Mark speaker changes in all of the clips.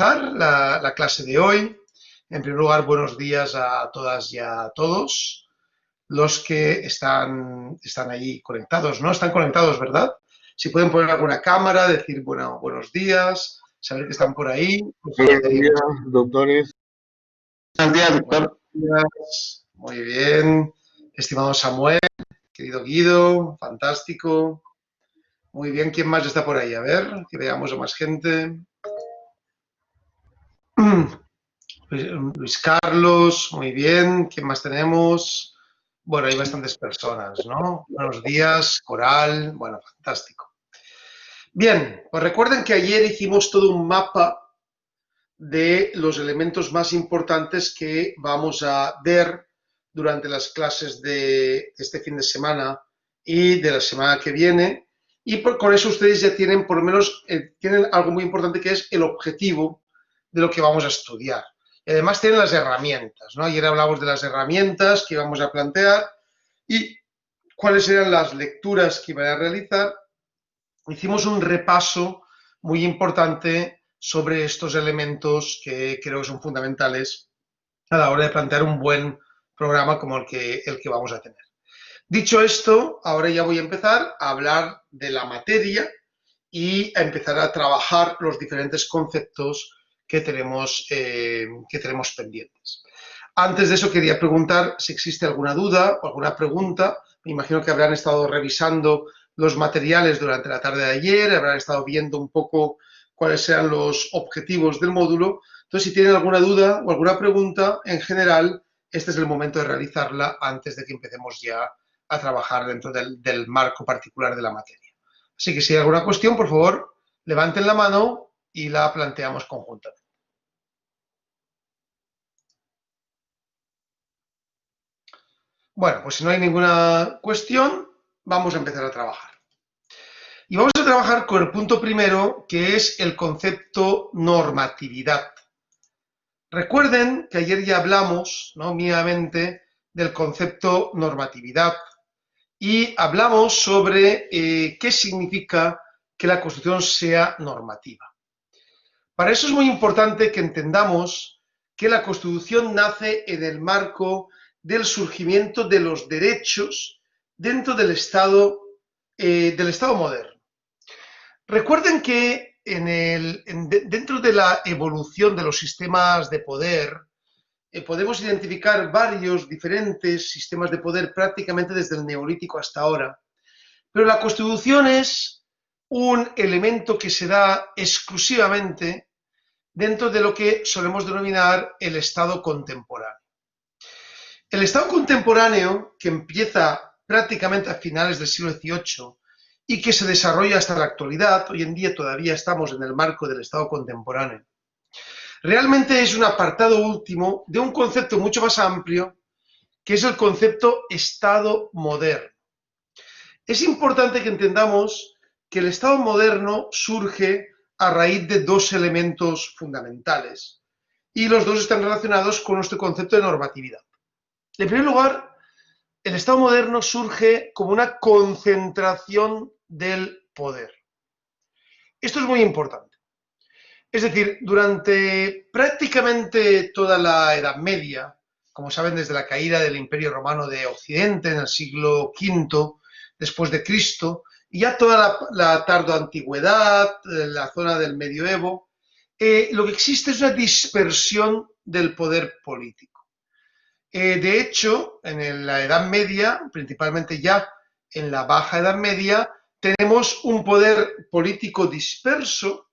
Speaker 1: la clase de hoy. En primer lugar, buenos días a todas y a todos los que están ahí conectados, ¿no? Están conectados, ¿verdad? Si pueden poner alguna cámara, decir, bueno, buenos días, saber que están por ahí, pues
Speaker 2: Buenos
Speaker 1: agradecería
Speaker 2: días,
Speaker 1: mucho.
Speaker 2: doctores. Buenos días,
Speaker 1: Buenos
Speaker 2: doctor.
Speaker 1: días, muy bien. Estimado Samuel, querido Guido, fantástico. Muy bien, ¿quién más está por ahí? A ver, que veamos a más gente. Luis Carlos, muy bien. ¿Quién más tenemos? Bueno, hay bastantes personas, ¿no? Buenos días, Coral. Bueno, fantástico. Bien, pues recuerden que ayer hicimos todo un mapa de los elementos más importantes que vamos a ver durante las clases de este fin de semana y de la semana que viene. Y con eso ustedes ya tienen, por lo menos, tienen algo muy importante que es el objetivo de lo que vamos a estudiar. Y además tienen las herramientas, ¿no? Ayer hablamos de las herramientas que íbamos a plantear y cuáles eran las lecturas que iban a realizar. Hicimos un repaso muy importante sobre estos elementos que creo que son fundamentales a la hora de plantear un buen programa como el que vamos a tener. Dicho esto, ahora ya voy a empezar a hablar de la materia y a empezar a trabajar los diferentes conceptos que tenemos pendientes. Antes de eso quería preguntar si existe alguna duda o alguna pregunta. Me imagino que habrán estado revisando los materiales durante la tarde de ayer, habrán estado viendo un poco cuáles eran los objetivos del módulo. Entonces, si tienen alguna duda o alguna pregunta, en general, este es el momento de realizarla antes de que empecemos ya a trabajar dentro del marco particular de la materia. Así que si hay alguna cuestión, por favor, levanten la mano y la planteamos conjuntamente. Bueno, pues si no hay ninguna cuestión, vamos a empezar a trabajar. Y vamos a trabajar con el punto primero, que es el concepto normatividad. Recuerden que ayer ya hablamos, ¿no?, mínimamente del concepto normatividad y hablamos sobre qué significa que la Constitución sea normativa. Para eso es muy importante que entendamos que la Constitución nace en el marco del surgimiento de los derechos dentro del Estado moderno. Recuerden que dentro de la evolución de los sistemas de poder, podemos identificar varios diferentes sistemas de poder prácticamente desde el Neolítico hasta ahora, pero la Constitución es un elemento que se da exclusivamente dentro de lo que solemos denominar el Estado contemporáneo. El Estado contemporáneo, que empieza prácticamente a finales del siglo XVIII y que se desarrolla hasta la actualidad, hoy en día todavía estamos en el marco del Estado contemporáneo, realmente es un apartado último de un concepto mucho más amplio, que es el concepto Estado moderno. Es importante que entendamos que el Estado moderno surge a raíz de dos elementos fundamentales y los dos están relacionados con nuestro concepto de normatividad. En primer lugar, el Estado moderno surge como una concentración del poder. Esto es muy importante. Es decir, durante prácticamente toda la Edad Media, como saben, desde la caída del Imperio Romano de Occidente en el siglo V después de Cristo, y ya toda la tardoantigüedad, la zona del medioevo, lo que existe es una dispersión del poder político. De hecho, en la Edad Media, principalmente ya en la Baja Edad Media, tenemos un poder político disperso,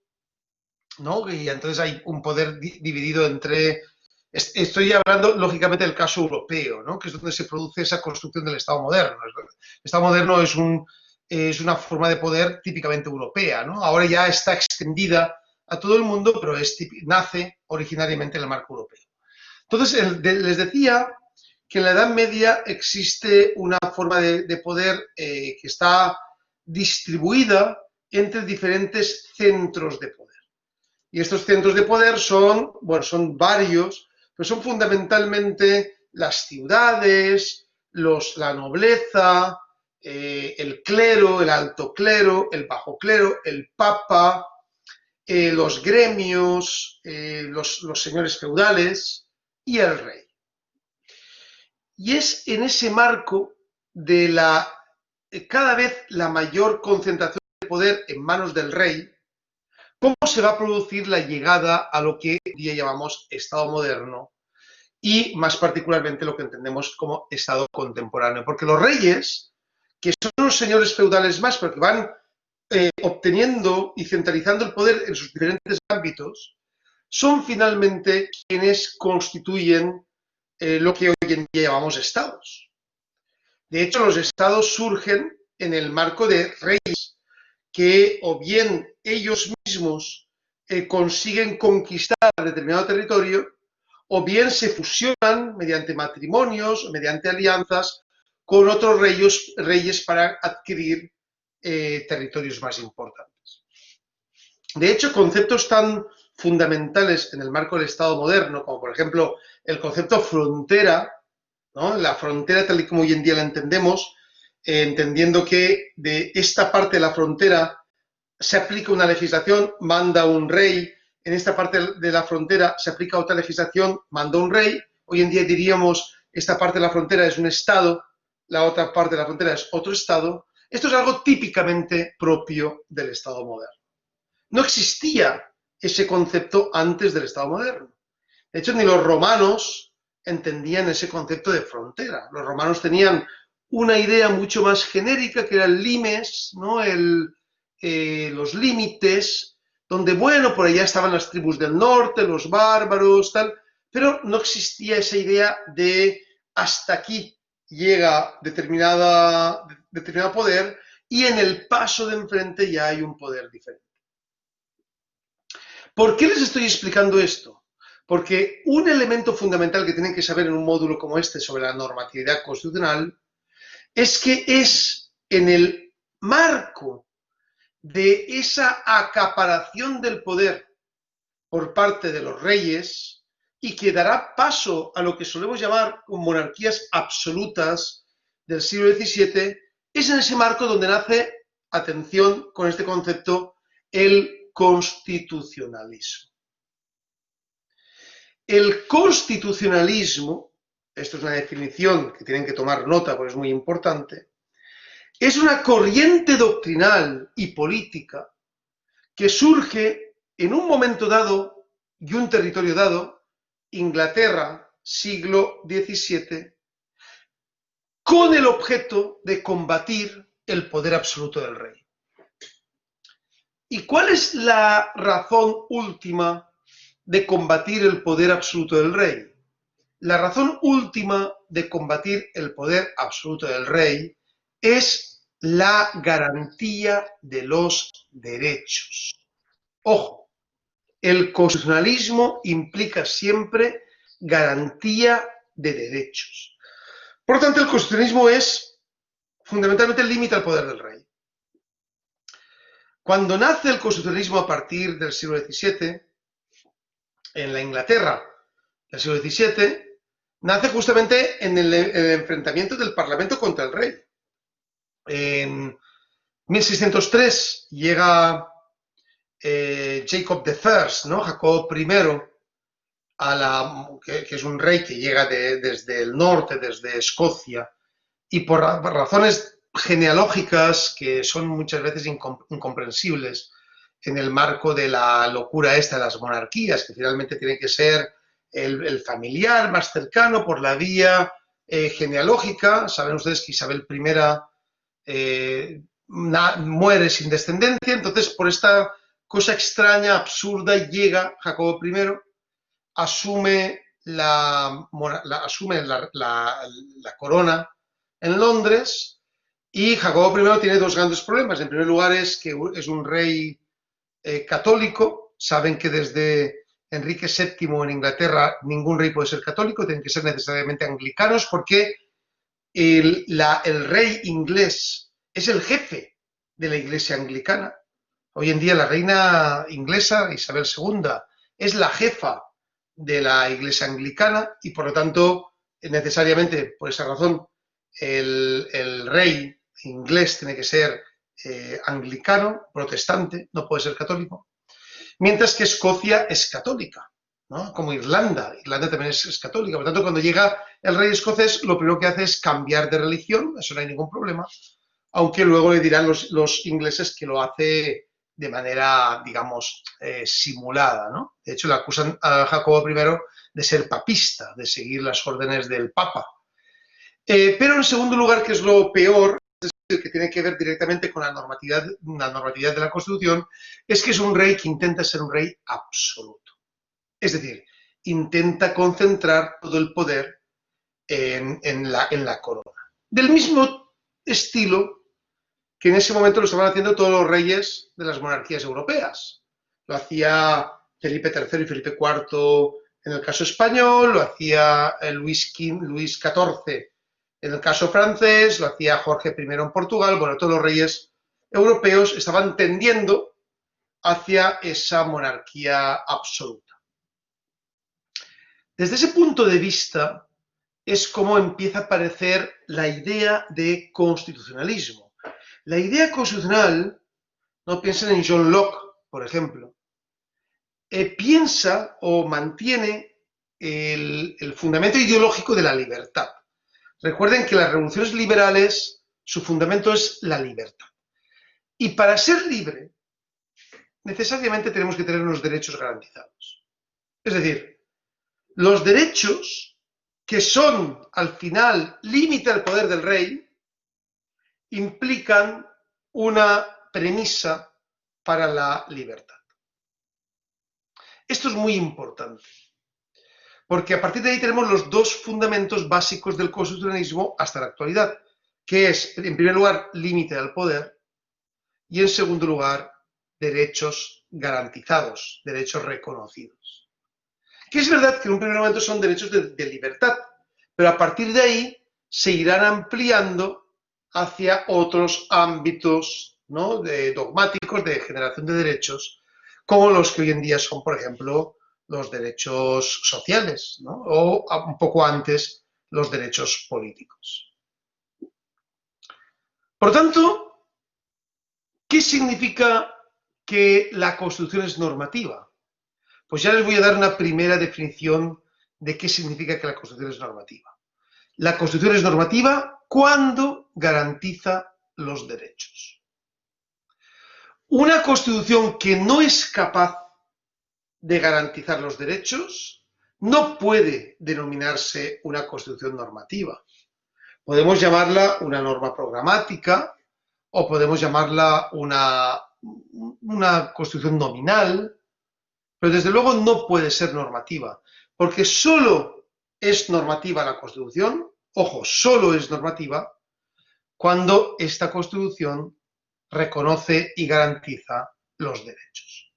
Speaker 1: ¿no? Y entonces hay un poder dividido entre... Estoy hablando, lógicamente, del caso europeo, ¿no?, que es donde se produce esa construcción del Estado moderno. El Estado moderno es una forma de poder típicamente europea, ¿no? Ahora ya está extendida a todo el mundo, pero nace originariamente en el marco europeo. Entonces, les decía que en la Edad Media existe una forma de poder que está distribuida entre diferentes centros de poder. Y estos centros de poder son varios, pero son fundamentalmente las ciudades, la nobleza, el clero, el alto clero, el bajo clero, el papa, los gremios, los señores feudales y el rey. Y es en ese marco de cada vez la mayor concentración de poder en manos del rey, cómo se va a producir la llegada a lo que hoy día llamamos Estado moderno y más particularmente lo que entendemos como Estado contemporáneo. Porque los reyes, que son unos señores feudales más, pero que van obteniendo y centralizando el poder en sus diferentes ámbitos, son finalmente quienes constituyen lo que hoy en día llamamos estados. De hecho, los estados surgen en el marco de reyes que o bien ellos mismos consiguen conquistar determinado territorio o bien se fusionan mediante matrimonios, mediante alianzas con otros reyes para adquirir territorios más importantes. De hecho, conceptos tan fundamentales en el marco del Estado moderno, como por ejemplo el concepto frontera, ¿no? La frontera tal y como hoy en día la entendemos, entendiendo que de esta parte de la frontera se aplica una legislación, manda un rey, en esta parte de la frontera se aplica otra legislación, manda un rey, hoy en día diríamos esta parte de la frontera es un estado, la otra parte de la frontera es otro estado. Esto es algo típicamente propio del Estado moderno. No existía ese concepto antes del Estado moderno. De hecho, ni los romanos entendían ese concepto de frontera. Los romanos tenían una idea mucho más genérica que era el limes, ¿no? Los límites, donde, bueno, por allá estaban las tribus del norte, los bárbaros, tal, pero no existía esa idea de hasta aquí llega determinado poder y en el paso de enfrente ya hay un poder diferente. ¿Por qué les estoy explicando esto? Porque un elemento fundamental que tienen que saber en un módulo como este sobre la normatividad constitucional es que es en el marco de esa acaparación del poder por parte de los reyes y que dará paso a lo que solemos llamar monarquías absolutas del siglo XVII, es en ese marco donde nace, atención con este concepto, el constitucionalismo. El constitucionalismo, esto es una definición que tienen que tomar nota porque es muy importante, es una corriente doctrinal y política que surge en un momento dado y un territorio dado, Inglaterra, siglo XVII, con el objeto de combatir el poder absoluto del rey. ¿Y cuál es la razón última de combatir el poder absoluto del rey? La razón última de combatir el poder absoluto del rey es la garantía de los derechos. Ojo, el constitucionalismo implica siempre garantía de derechos. Por lo tanto, el constitucionalismo es fundamentalmente el límite al poder del rey. Cuando nace el constitucionalismo a partir del siglo XVII, en la Inglaterra del siglo XVII, nace justamente en el enfrentamiento del Parlamento contra el rey. En 1603 llega Jacob I, ¿no? Jacob I, que es un rey que llega desde el norte, desde Escocia, y por razones genealógicas que son muchas veces incomprensibles en el marco de la locura esta de las monarquías, que finalmente tiene que ser el familiar más cercano por la vía genealógica. Saben ustedes que Isabel I muere sin descendencia, entonces por esta cosa extraña, absurda, llega Jacobo I, asume la corona en Londres y Jacobo I tiene dos grandes problemas. En primer lugar es que es un rey católico. Saben que desde Enrique VII en Inglaterra ningún rey puede ser católico, tienen que ser necesariamente anglicanos porque el rey inglés es el jefe de la iglesia anglicana. Hoy en día la reina inglesa, Isabel II, es la jefa de la iglesia anglicana y por lo tanto necesariamente por esa razón el rey inglés tiene que ser anglicano, protestante, no puede ser católico. mientras que Escocia es católica, ¿no? Como Irlanda. Irlanda también es católica. Por lo tanto, cuando llega el rey escocés, lo primero que hace es cambiar de religión, eso no hay ningún problema, aunque luego le dirán los ingleses que lo hace de manera, digamos, simulada, ¿no? De hecho, le acusan a Jacobo I de ser papista, de seguir las órdenes del Papa. Pero en segundo lugar, que es lo peor, que tiene que ver directamente con la normatividad de la Constitución, es que es un rey que intenta ser un rey absoluto. Es decir, intenta concentrar todo el poder en la corona. Del mismo estilo que en ese momento lo estaban haciendo todos los reyes de las monarquías europeas. Lo hacía Felipe III y Felipe IV en el caso español, lo hacía Luis XIV en el caso francés, lo hacía Jorge I en Portugal. Bueno, todos los reyes europeos estaban tendiendo hacia esa monarquía absoluta. Desde ese punto de vista es como empieza a aparecer la idea de constitucionalismo. La idea constitucional, no piensen en John Locke, por ejemplo, piensa o mantiene el fundamento ideológico de la libertad. Recuerden que las revoluciones liberales, su fundamento es la libertad. Y para ser libre, necesariamente tenemos que tener unos derechos garantizados. Es decir, los derechos que son, al final, límite al poder del rey, implican una premisa para la libertad. Esto es muy importante, porque a partir de ahí tenemos los dos fundamentos básicos del constitucionalismo hasta la actualidad, que es, en primer lugar, límite al poder y, en segundo lugar, derechos garantizados, derechos reconocidos. Que es verdad que en un primer momento son derechos de libertad, pero a partir de ahí se irán ampliando hacia otros ámbitos, ¿no?, dogmáticos de generación de derechos, como los que hoy en día son, por ejemplo, los derechos sociales, ¿no?, o un poco antes los derechos políticos. Por lo tanto, ¿qué significa que la Constitución es normativa? Pues ya les voy a dar una primera definición de qué significa que la Constitución es normativa. La Constitución es normativa cuando garantiza los derechos. Una Constitución que no es capaz de garantizar los derechos no puede denominarse una Constitución normativa. Podemos llamarla una norma programática o podemos llamarla una Constitución nominal, pero desde luego no puede ser normativa, porque solo es normativa la Constitución, ojo, solo es normativa cuando esta Constitución reconoce y garantiza los derechos.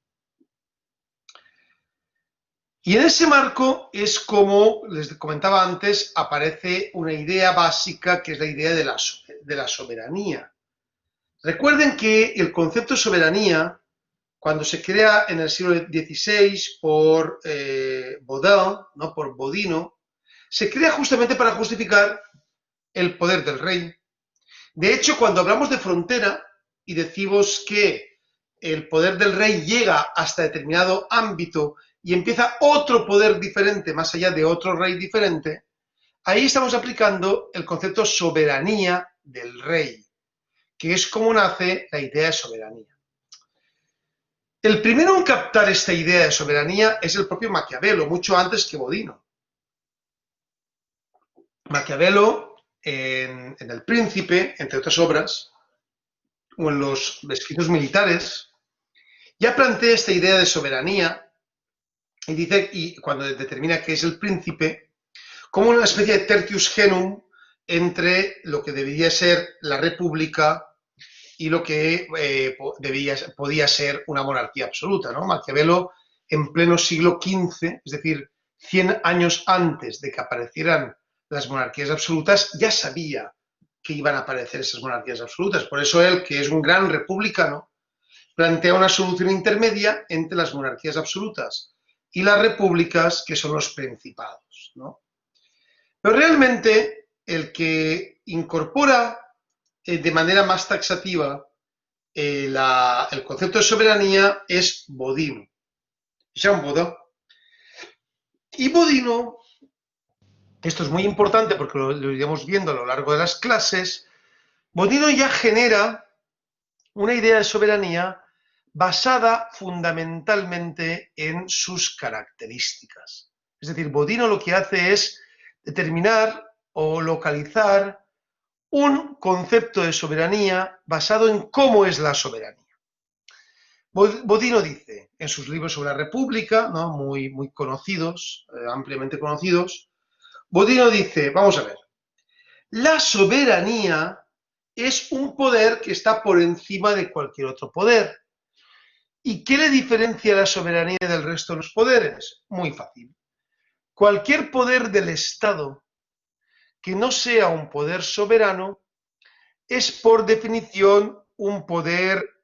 Speaker 1: Y en ese marco es como les comentaba antes, aparece una idea básica que es la idea de la soberanía. Recuerden que el concepto de soberanía, cuando se crea en el siglo XVI por Baudin, ¿no?, por Bodino, se crea justamente para justificar el poder del rey. De hecho, cuando hablamos de frontera y decimos que el poder del rey llega hasta determinado ámbito y empieza otro poder diferente más allá de otro rey diferente, ahí estamos aplicando el concepto soberanía del rey, que es como nace la idea de soberanía. El primero en captar esta idea de soberanía es el propio Maquiavelo, mucho antes que Bodino. Maquiavelo, en El Príncipe, entre otras obras, o en los escritos militares, ya plantea esta idea de soberanía y dice, y cuando determina qué es el príncipe, como una especie de tertius genum entre lo que debería ser la república y lo que podía ser una monarquía absoluta, ¿no? Maquiavelo, en pleno siglo XV, es decir, 100 años antes de que aparecieran las monarquías absolutas, ya sabía que iban a aparecer esas monarquías absolutas. Por eso él, que es un gran republicano, plantea una solución intermedia entre las monarquías absolutas y las repúblicas, que son los principados, ¿no? Pero realmente el que incorpora de manera más taxativa el concepto de soberanía es Bodino. Jean Bodin. Y Bodino, esto es muy importante porque lo iremos viendo a lo largo de las clases, Bodino ya genera una idea de soberanía basada fundamentalmente en sus características. Es decir, Bodino lo que hace es determinar o localizar un concepto de soberanía basado en cómo es la soberanía. Bodino dice en sus libros sobre la República, ¿no? muy conocidos, ampliamente conocidos, Bodino dice, vamos a ver, la soberanía es un poder que está por encima de cualquier otro poder. ¿Y qué le diferencia la soberanía del resto de los poderes? Muy fácil. Cualquier poder del Estado que no sea un poder soberano es por definición un poder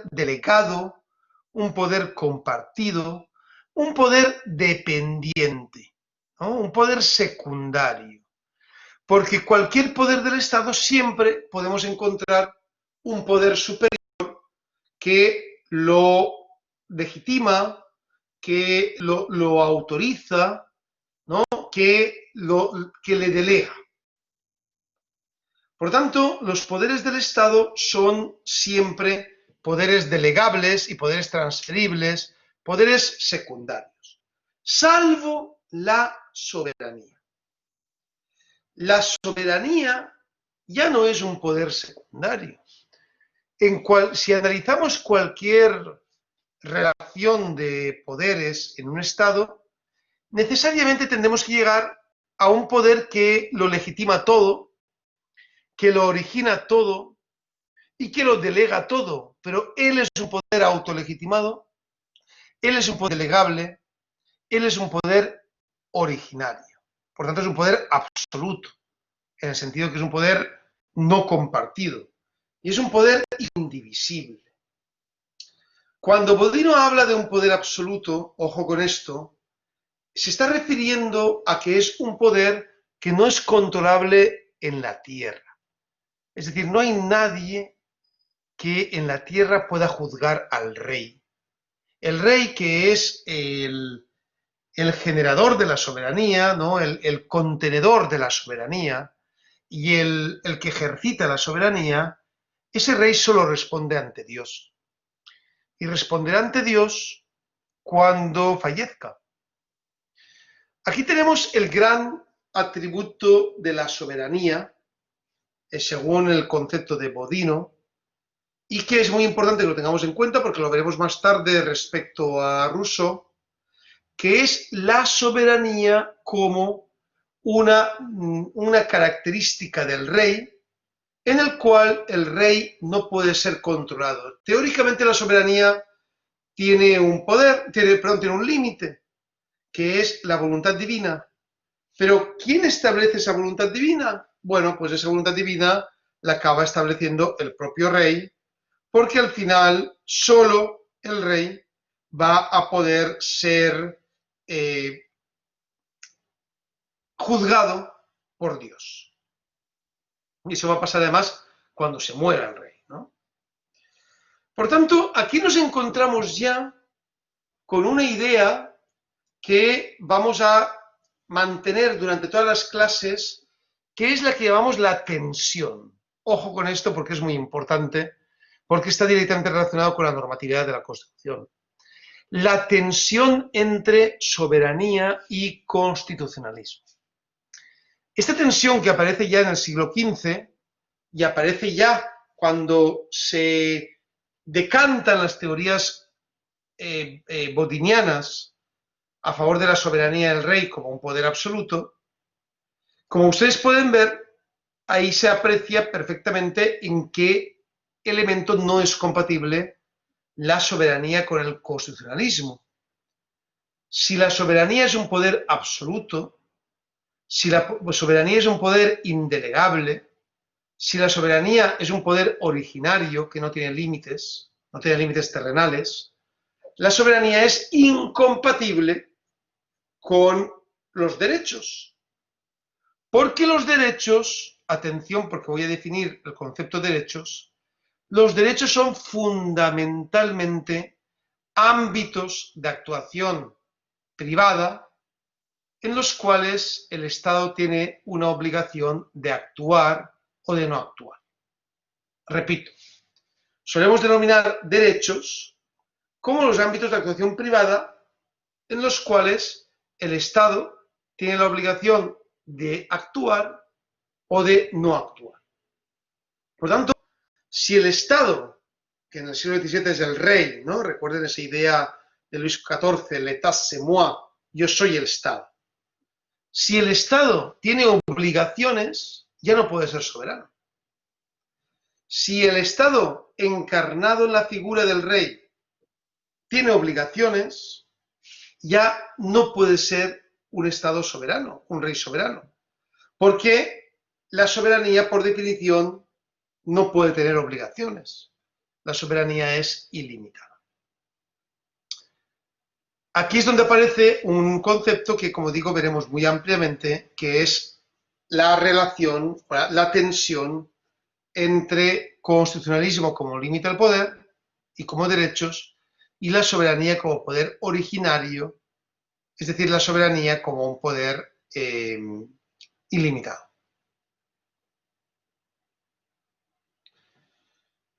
Speaker 1: delegado, un poder compartido, un poder dependiente, ¿no? Un poder secundario. Porque cualquier poder del Estado siempre podemos encontrar un poder superior que lo legitima, que lo autoriza, ¿no? que le delega. Por tanto, los poderes del Estado son siempre poderes delegables y poderes transferibles, poderes secundarios, salvo la soberanía. La soberanía ya no es un poder secundario. Si analizamos cualquier relación de poderes en un Estado, necesariamente tendremos que llegar a un poder que lo legitima todo, que lo origina todo y que lo delega todo. Pero él es un poder autolegitimado, él es un poder delegable, él es un poder originario. Por tanto, es un poder absoluto, en el sentido que es un poder no compartido. Y es un poder indivisible. Cuando Bodino habla de un poder absoluto, ojo con esto, se está refiriendo a que es un poder que no es controlable en la tierra. Es decir, no hay nadie que en la tierra pueda juzgar al rey. El rey, que es el generador de la soberanía, ¿no? el contenedor de la soberanía y el que ejercita la soberanía, ese rey solo responde ante Dios. Y responderá ante Dios cuando fallezca. Aquí tenemos el gran atributo de la soberanía, según el concepto de Bodino, y que es muy importante que lo tengamos en cuenta porque lo veremos más tarde respecto a Rousseau, que es la soberanía como una característica del rey en el cual el rey no puede ser controlado. Teóricamente la soberanía tiene un poder, tiene un límite, que es la voluntad divina. Pero ¿quién establece esa voluntad divina? Bueno, pues esa voluntad divina la acaba estableciendo el propio rey, porque al final solo el rey va a poder ser juzgado por Dios. Y eso va a pasar además cuando se muera el rey, ¿no? Por tanto, aquí nos encontramos ya con una idea que vamos a mantener durante todas las clases, que es la que llamamos la tensión. Ojo con esto porque es muy importante, porque está directamente relacionado con la normatividad de la Constitución. La tensión entre soberanía y constitucionalismo. Esta tensión que aparece ya en el siglo XV y aparece ya cuando se decantan las teorías bodinianas a favor de la soberanía del rey como un poder absoluto, como ustedes pueden ver, ahí se aprecia perfectamente en qué elemento no es compatible la soberanía con el constitucionalismo. Si la soberanía es un poder absoluto, si la soberanía es un poder indelegable, si la soberanía es un poder originario que no tiene límites terrenales, la soberanía es incompatible con los derechos. Porque los derechos, atención porque voy a definir el concepto de derechos, los derechos son fundamentalmente ámbitos de actuación privada en los cuales el Estado tiene una obligación de actuar o de no actuar. Repito, solemos denominar derechos como los ámbitos de actuación privada en los cuales el Estado tiene la obligación de actuar o de no actuar. Por tanto, si el Estado, que en el siglo XVII es el rey, ¿no? Recuerden esa idea de Luis XIV, l'état c'est moi, yo soy el Estado. Si el Estado tiene obligaciones, ya no puede ser soberano. Si el Estado, encarnado en la figura del rey, tiene obligaciones, ya no puede ser un Estado soberano, un rey soberano. Porque la soberanía, por definición, no puede tener obligaciones. La soberanía es ilimitada. Aquí es donde aparece un concepto que, como digo, veremos muy ampliamente, que es la relación, la tensión entre constitucionalismo como límite al poder y como derechos, y la soberanía como poder originario, es decir, la soberanía como un poder ilimitado.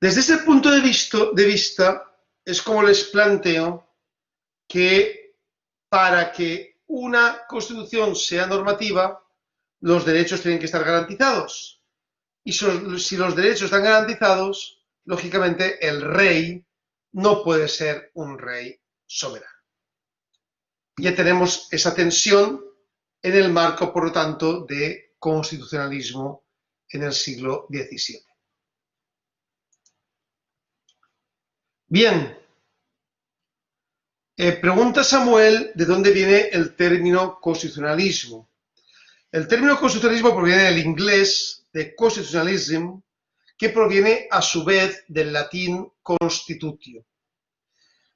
Speaker 1: Desde ese punto de vista es como les planteo que para que una constitución sea normativa, los derechos tienen que estar garantizados. Y si los derechos están garantizados, lógicamente el rey no puede ser un rey soberano. Ya tenemos esa tensión en el marco, por lo tanto, de constitucionalismo en el siglo XVII. Bien, pregunta Samuel de dónde viene el término constitucionalismo. El término constitucionalismo proviene del inglés de constitutionalism, que proviene a su vez del latín constitutio.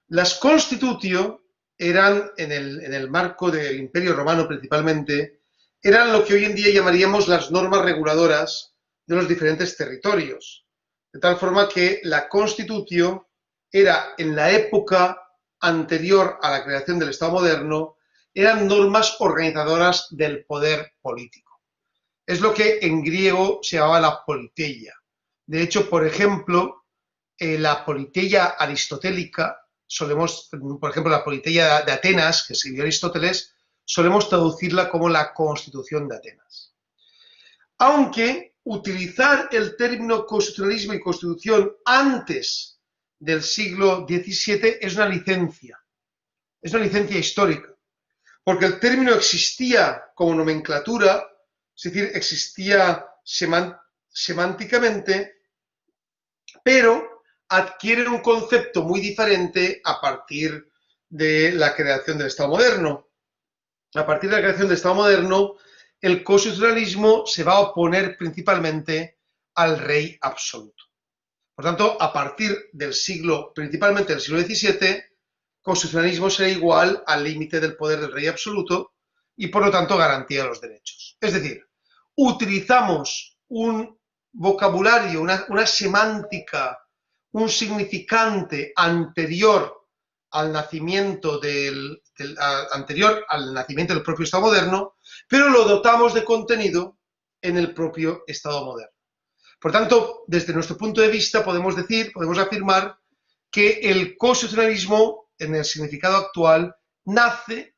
Speaker 1: Las constitutio eran, en el marco del Imperio Romano principalmente, eran lo que hoy en día llamaríamos las normas reguladoras de los diferentes territorios. De tal forma que la constitutio era, en la época anterior a la creación del Estado moderno, eran normas organizadoras del poder político. Es lo que en griego se llamaba la politeia. De hecho, por ejemplo, la politeia aristotélica, por ejemplo, la politeia de Atenas, que escribió Aristóteles, solemos traducirla como la Constitución de Atenas. Aunque utilizar el término constitucionalismo y constitución antes del siglo XVII es una licencia histórica, porque el término existía como nomenclatura, es decir, existía semánticamente, pero adquiere un concepto muy diferente a partir de la creación del Estado moderno. A partir de la creación del Estado moderno, el constitucionalismo se va a oponer principalmente al rey absoluto. Por tanto, a partir del principalmente del siglo XVII, constitucionalismo será igual al límite del poder del rey absoluto y, por lo tanto, garantía de los derechos. Es decir, utilizamos un vocabulario, una semántica, un significante anterior al nacimiento del propio Estado moderno, pero lo dotamos de contenido en el propio Estado moderno. Por tanto, desde nuestro punto de vista podemos afirmar que el constitucionalismo, en el significado actual, nace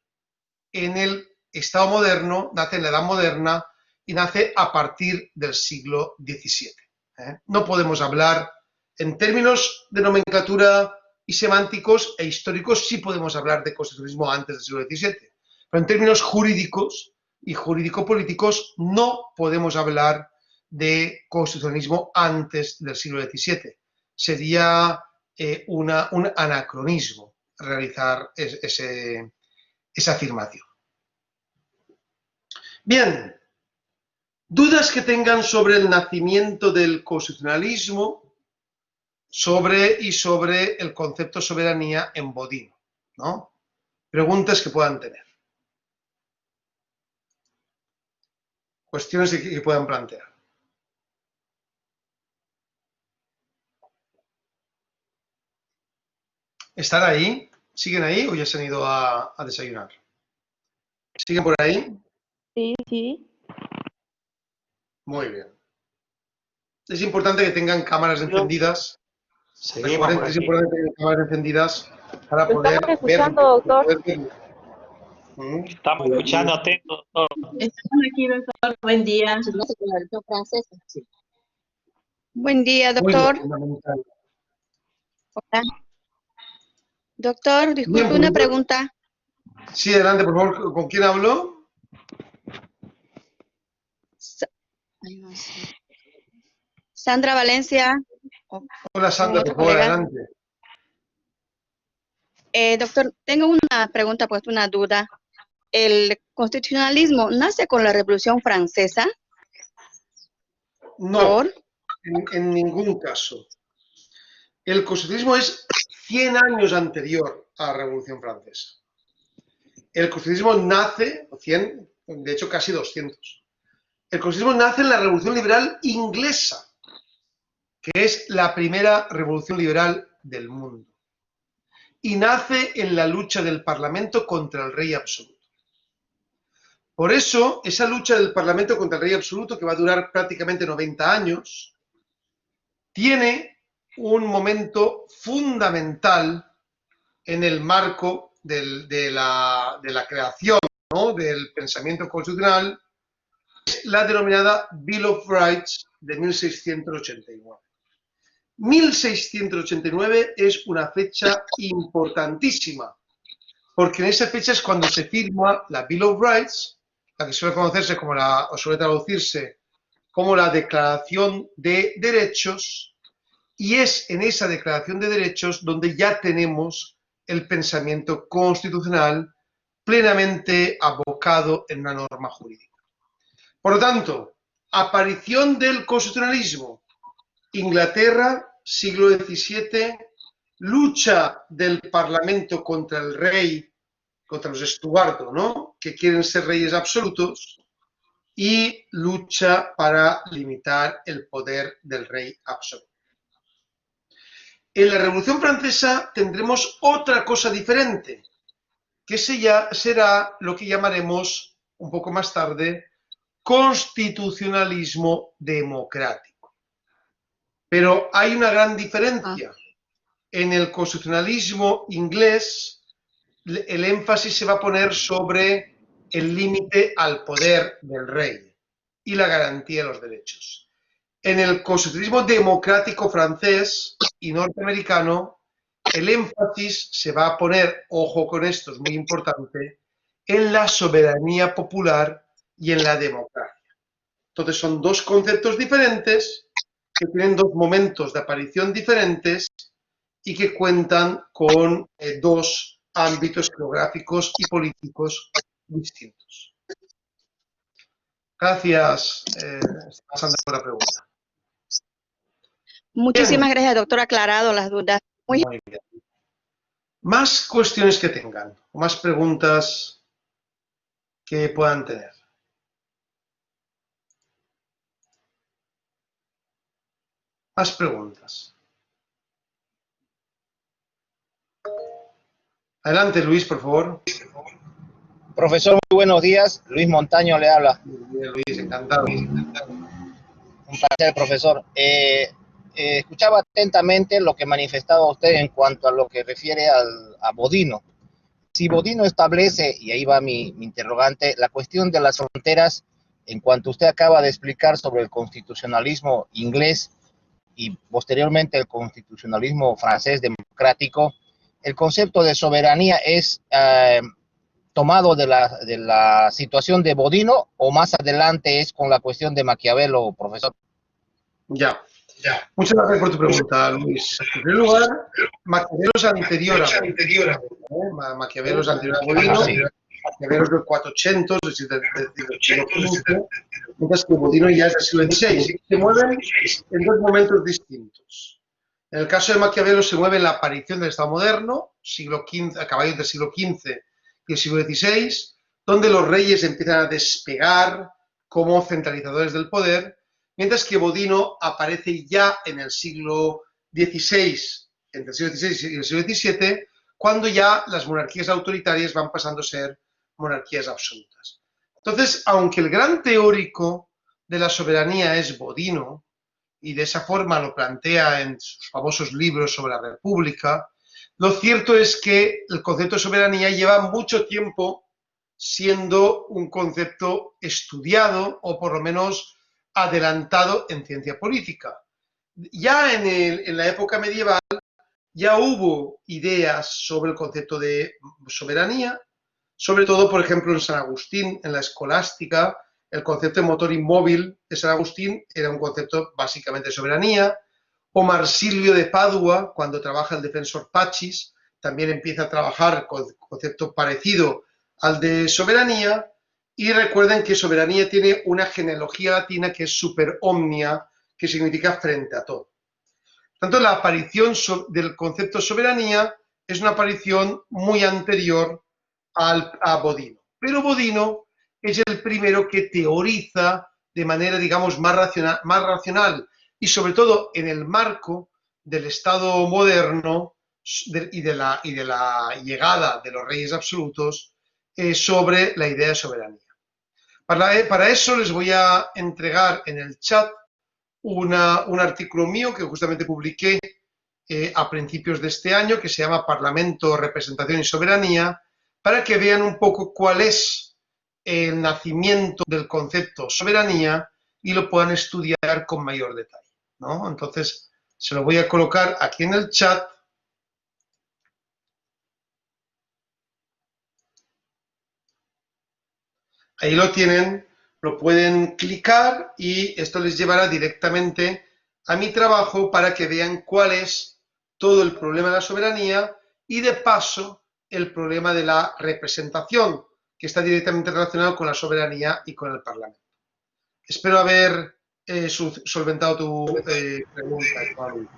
Speaker 1: en el Estado moderno, nace en la Edad Moderna y nace a partir del siglo XVII. No podemos hablar en términos de nomenclatura y semánticos e históricos, sí podemos hablar de constitucionalismo antes del siglo XVII, pero en términos jurídicos y jurídico-políticos no podemos hablar de constitucionalismo antes del siglo XVII. Sería un anacronismo realizar esa afirmación. Bien, dudas que tengan sobre el nacimiento del constitucionalismo sobre el concepto soberanía en Bodino, ¿no? Preguntas que puedan tener. Cuestiones que puedan plantear. ¿Están ahí? ¿Siguen ahí o ya se han ido a desayunar? ¿Siguen por ahí?
Speaker 3: Sí, sí.
Speaker 1: Muy bien. Es importante que tengan cámaras encendidas.
Speaker 4: Seguimos
Speaker 1: Recuerden
Speaker 4: por
Speaker 1: que es
Speaker 4: aquí.
Speaker 1: importante que tengan cámaras encendidas para
Speaker 3: Lo
Speaker 1: poder
Speaker 3: estamos
Speaker 1: ver.
Speaker 3: escuchando, doctor.
Speaker 4: Estamos escuchando atentos.
Speaker 5: Estamos aquí, doctor. Buen día.
Speaker 6: Buen día,
Speaker 1: Muy bien,
Speaker 6: doctor.
Speaker 1: fundamental.
Speaker 6: Hola. Doctor,
Speaker 1: Bien,
Speaker 6: disculpe
Speaker 1: pues,
Speaker 6: una pregunta.
Speaker 1: sí, adelante, por favor. ¿Con quién hablo?
Speaker 6: Ay, no sé. Sandra Valencia.
Speaker 1: Hola, Sandra,
Speaker 6: Otro
Speaker 1: por favor,
Speaker 6: colega.
Speaker 1: adelante.
Speaker 6: Doctor, tengo una pregunta, pues una duda. ¿El constitucionalismo nace con la Revolución Francesa?
Speaker 1: No, en ningún caso. El constitucionalismo es 100 años anterior a la Revolución Francesa. El constitucionalismo nace, 100, de hecho casi 200. El constitucionalismo nace en la Revolución Liberal Inglesa, que es la primera revolución liberal del mundo. Y nace en la lucha del Parlamento contra el rey absoluto. Por eso, esa lucha del Parlamento contra el rey absoluto, que va a durar prácticamente 90 años, tiene un momento fundamental en el marco de la creación, ¿no?, del pensamiento constitucional, es la denominada Bill of Rights de 1689. 1689 es una fecha importantísima, porque en esa fecha es cuando se firma la Bill of Rights, la que suele conocerse como o suele traducirse como la Declaración de Derechos, y es en esa Declaración de Derechos donde ya tenemos el pensamiento constitucional plenamente abocado en una norma jurídica. Por lo tanto, aparición del constitucionalismo, Inglaterra, siglo XVII, lucha del Parlamento contra el rey, contra los Estuardo, ¿no?, que quieren ser reyes absolutos, y lucha para limitar el poder del rey absoluto. En la Revolución Francesa tendremos otra cosa diferente, que será lo que llamaremos un poco más tarde constitucionalismo democrático. Pero hay una gran diferencia. En el constitucionalismo inglés, el énfasis se va a poner sobre el límite al poder del rey y la garantía de los derechos. En el constitucionalismo democrático francés y norteamericano, el énfasis se va a poner, ojo con esto, es muy importante, en la soberanía popular y en la democracia. Entonces son dos conceptos diferentes que tienen dos momentos de aparición diferentes y que cuentan con dos ámbitos geográficos y políticos distintos. Gracias, Sandra, por la pregunta.
Speaker 6: Muchísimas gracias, doctor. Aclarado las dudas.
Speaker 1: Muy bien. Más cuestiones que tengan, o más preguntas que puedan tener. Más preguntas. Adelante, Luis, por favor.
Speaker 7: Profesor, muy buenos días. Luis Montaño le habla.
Speaker 1: Muy bien, Luis, encantado.
Speaker 7: Un placer, profesor. Escuchaba atentamente lo que manifestaba usted en cuanto a lo que refiere a Bodino. Si Bodino establece, y ahí va mi interrogante, la cuestión de las fronteras, en cuanto usted acaba de explicar sobre el constitucionalismo inglés y posteriormente el constitucionalismo francés democrático, el concepto de soberanía es tomado de la situación de Bodino, o más adelante es con la cuestión de Maquiavelo, profesor.
Speaker 1: Ya. Muchas gracias por tu pregunta, Luis. En primer lugar, Maquiavelo es anterior a Bodino. Maquiavelo es anterior a Bodino.
Speaker 7: Sí.
Speaker 1: Maquiavelo es del 400, es decir, del siglo XV, mientras que Bodino ya es del siglo XVI. Se mueven en dos momentos distintos. En el caso de Maquiavelo se mueve en la aparición del Estado moderno, siglo XV, a caballos del siglo XV y el siglo XVI, donde los reyes empiezan a despegar como centralizadores del poder, mientras que Bodino aparece ya en el siglo XVI, entre el siglo XVI y el siglo XVII, cuando ya las monarquías autoritarias van pasando a ser monarquías absolutas. Entonces, aunque el gran teórico de la soberanía es Bodino, y de esa forma lo plantea en sus famosos libros sobre la República, lo cierto es que el concepto de soberanía lleva mucho tiempo siendo un concepto estudiado o por lo menos adelantado en ciencia política. Ya en la época medieval ya hubo ideas sobre el concepto de soberanía, sobre todo, por ejemplo, en San Agustín, en la Escolástica, el concepto de motor inmóvil de San Agustín era un concepto básicamente de soberanía, o Marsilio de Padua, cuando trabaja el Defensor Pacis, también empieza a trabajar con concepto parecido al de soberanía, y recuerden que soberanía tiene una genealogía latina que es super omnia, que significa frente a todo. Por tanto, la aparición del concepto soberanía es una aparición muy anterior a Bodino. Pero Bodino es el primero que teoriza de manera, digamos, más racional y sobre todo en el marco del Estado moderno y de la llegada de los reyes absolutos sobre la idea de soberanía. Para eso les voy a entregar en el chat un artículo mío que justamente publiqué a principios de este año, que se llama Parlamento, Representación y Soberanía, para que vean un poco cuál es el nacimiento del concepto soberanía y lo puedan estudiar con mayor detalle, ¿no? Entonces, se lo voy a colocar aquí en el chat. Ahí lo tienen, lo pueden clicar y esto les llevará directamente a mi trabajo para que vean cuál es todo el problema de la soberanía y de paso el problema de la representación, que está directamente relacionado con la soberanía y con el Parlamento. Espero haber solventado tu pregunta, Juan.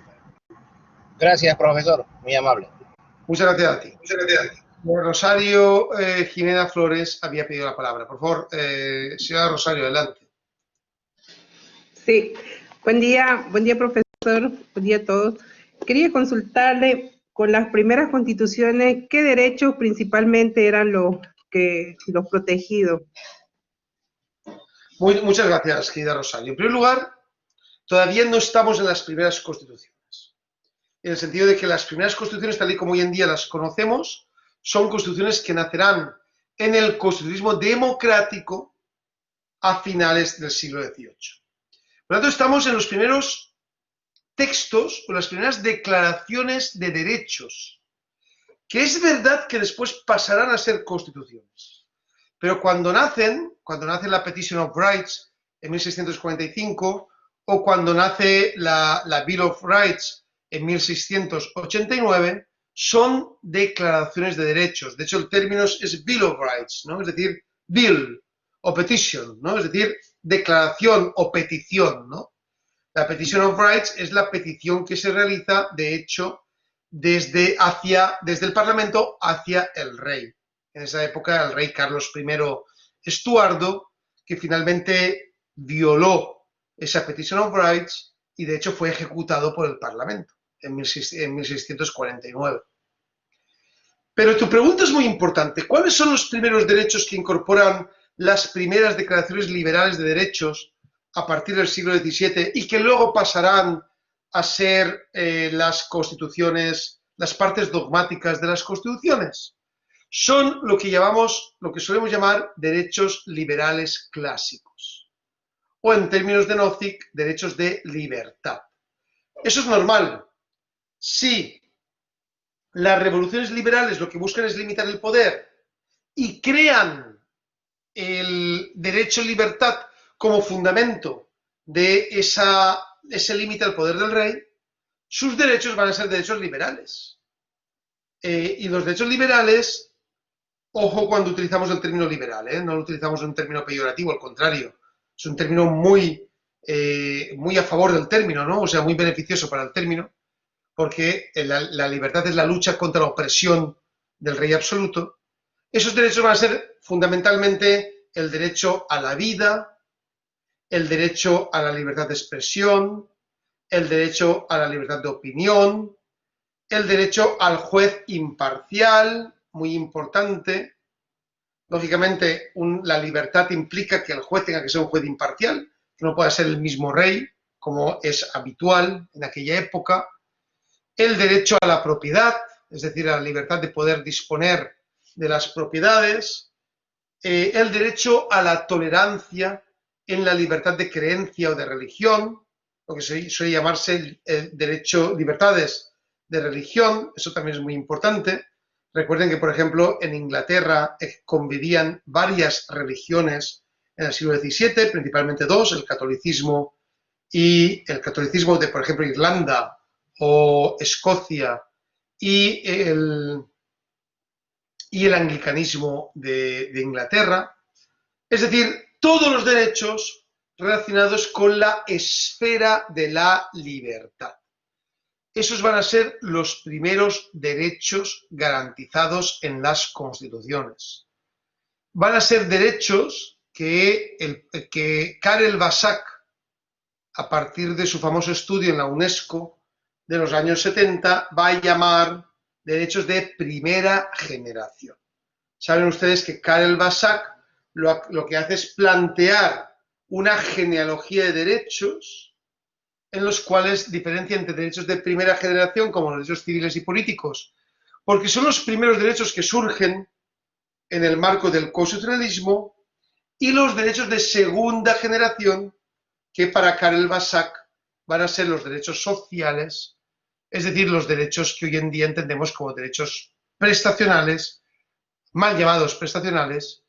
Speaker 7: Gracias, profesor. Muy amable.
Speaker 1: Muchas gracias a ti. Rosario Jimena Flores había pedido la palabra. Por favor, señora Rosario, adelante.
Speaker 3: Sí, buen día, profesor, buen día a todos. Quería consultarle con las primeras constituciones, ¿qué derechos principalmente eran los protegidos?
Speaker 1: Muchas gracias, querida Rosario. En primer lugar, todavía no estamos en las primeras constituciones, en el sentido de que las primeras constituciones, tal y como hoy en día las conocemos, son constituciones que nacerán en el constitucionalismo democrático a finales del siglo XVIII. Por lo tanto, estamos en los primeros textos o las primeras declaraciones de derechos, que es verdad que después pasarán a ser constituciones. Pero cuando nace la Petition of Rights en 1645 o cuando nace la Bill of Rights en 1689, son declaraciones de derechos. De hecho, el término es Bill of Rights, ¿no? Es decir, bill o petition, ¿no? Es decir, declaración o petición, ¿no? La Petition of Rights es la petición que se realiza, de hecho, desde el Parlamento hacia el rey. En esa época, el rey Carlos I Estuardo, que finalmente violó esa Petition of Rights y, de hecho, fue ejecutado por el Parlamento en 1649. Pero tu pregunta es muy importante. ¿Cuáles son los primeros derechos que incorporan las primeras declaraciones liberales de derechos a partir del siglo XVII y que luego pasarán a ser las constituciones, las partes dogmáticas de las constituciones? Son lo que solemos llamar derechos liberales clásicos, o en términos de Nozick, derechos de libertad. Eso es normal. Si las revoluciones liberales lo que buscan es limitar el poder y crean el derecho a libertad como fundamento de ese límite al poder del rey, sus derechos van a ser derechos liberales. Y los derechos liberales, ojo cuando utilizamos el término liberal, no lo utilizamos en un término peyorativo, al contrario, es un término muy a favor del término, ¿no? O sea, muy beneficioso para el término, porque la libertad es la lucha contra la opresión del rey absoluto. Esos derechos van a ser fundamentalmente el derecho a la vida, el derecho a la libertad de expresión, el derecho a la libertad de opinión, el derecho al juez imparcial, muy importante. Lógicamente, la libertad implica que el juez tenga que ser un juez imparcial, que no pueda ser el mismo rey, como es habitual en aquella época. El derecho a la propiedad, es decir, a la libertad de poder disponer de las propiedades. El derecho a la tolerancia en la libertad de creencia o de religión, lo que suele llamarse el derecho, libertades de religión, eso también es muy importante. Recuerden que, por ejemplo, en Inglaterra convivían varias religiones en el siglo XVII, principalmente dos, el catolicismo de, por ejemplo, Irlanda o Escocia y el anglicanismo de Inglaterra. Es decir, todos los derechos relacionados con la esfera de la libertad. Esos van a ser los primeros derechos garantizados en las constituciones. Van a ser derechos que Karel Basak, a partir de su famoso estudio en la UNESCO de los años 70, va a llamar derechos de primera generación. Saben ustedes que Karel Basak lo que hace es plantear una genealogía de derechos en los cuales diferencia entre derechos de primera generación, como los derechos civiles y políticos, porque son los primeros derechos que surgen en el marco del constitucionalismo, y los derechos de segunda generación, que para Karel Basak van a ser los derechos sociales, es decir, los derechos que hoy en día entendemos como derechos prestacionales, mal llamados prestacionales,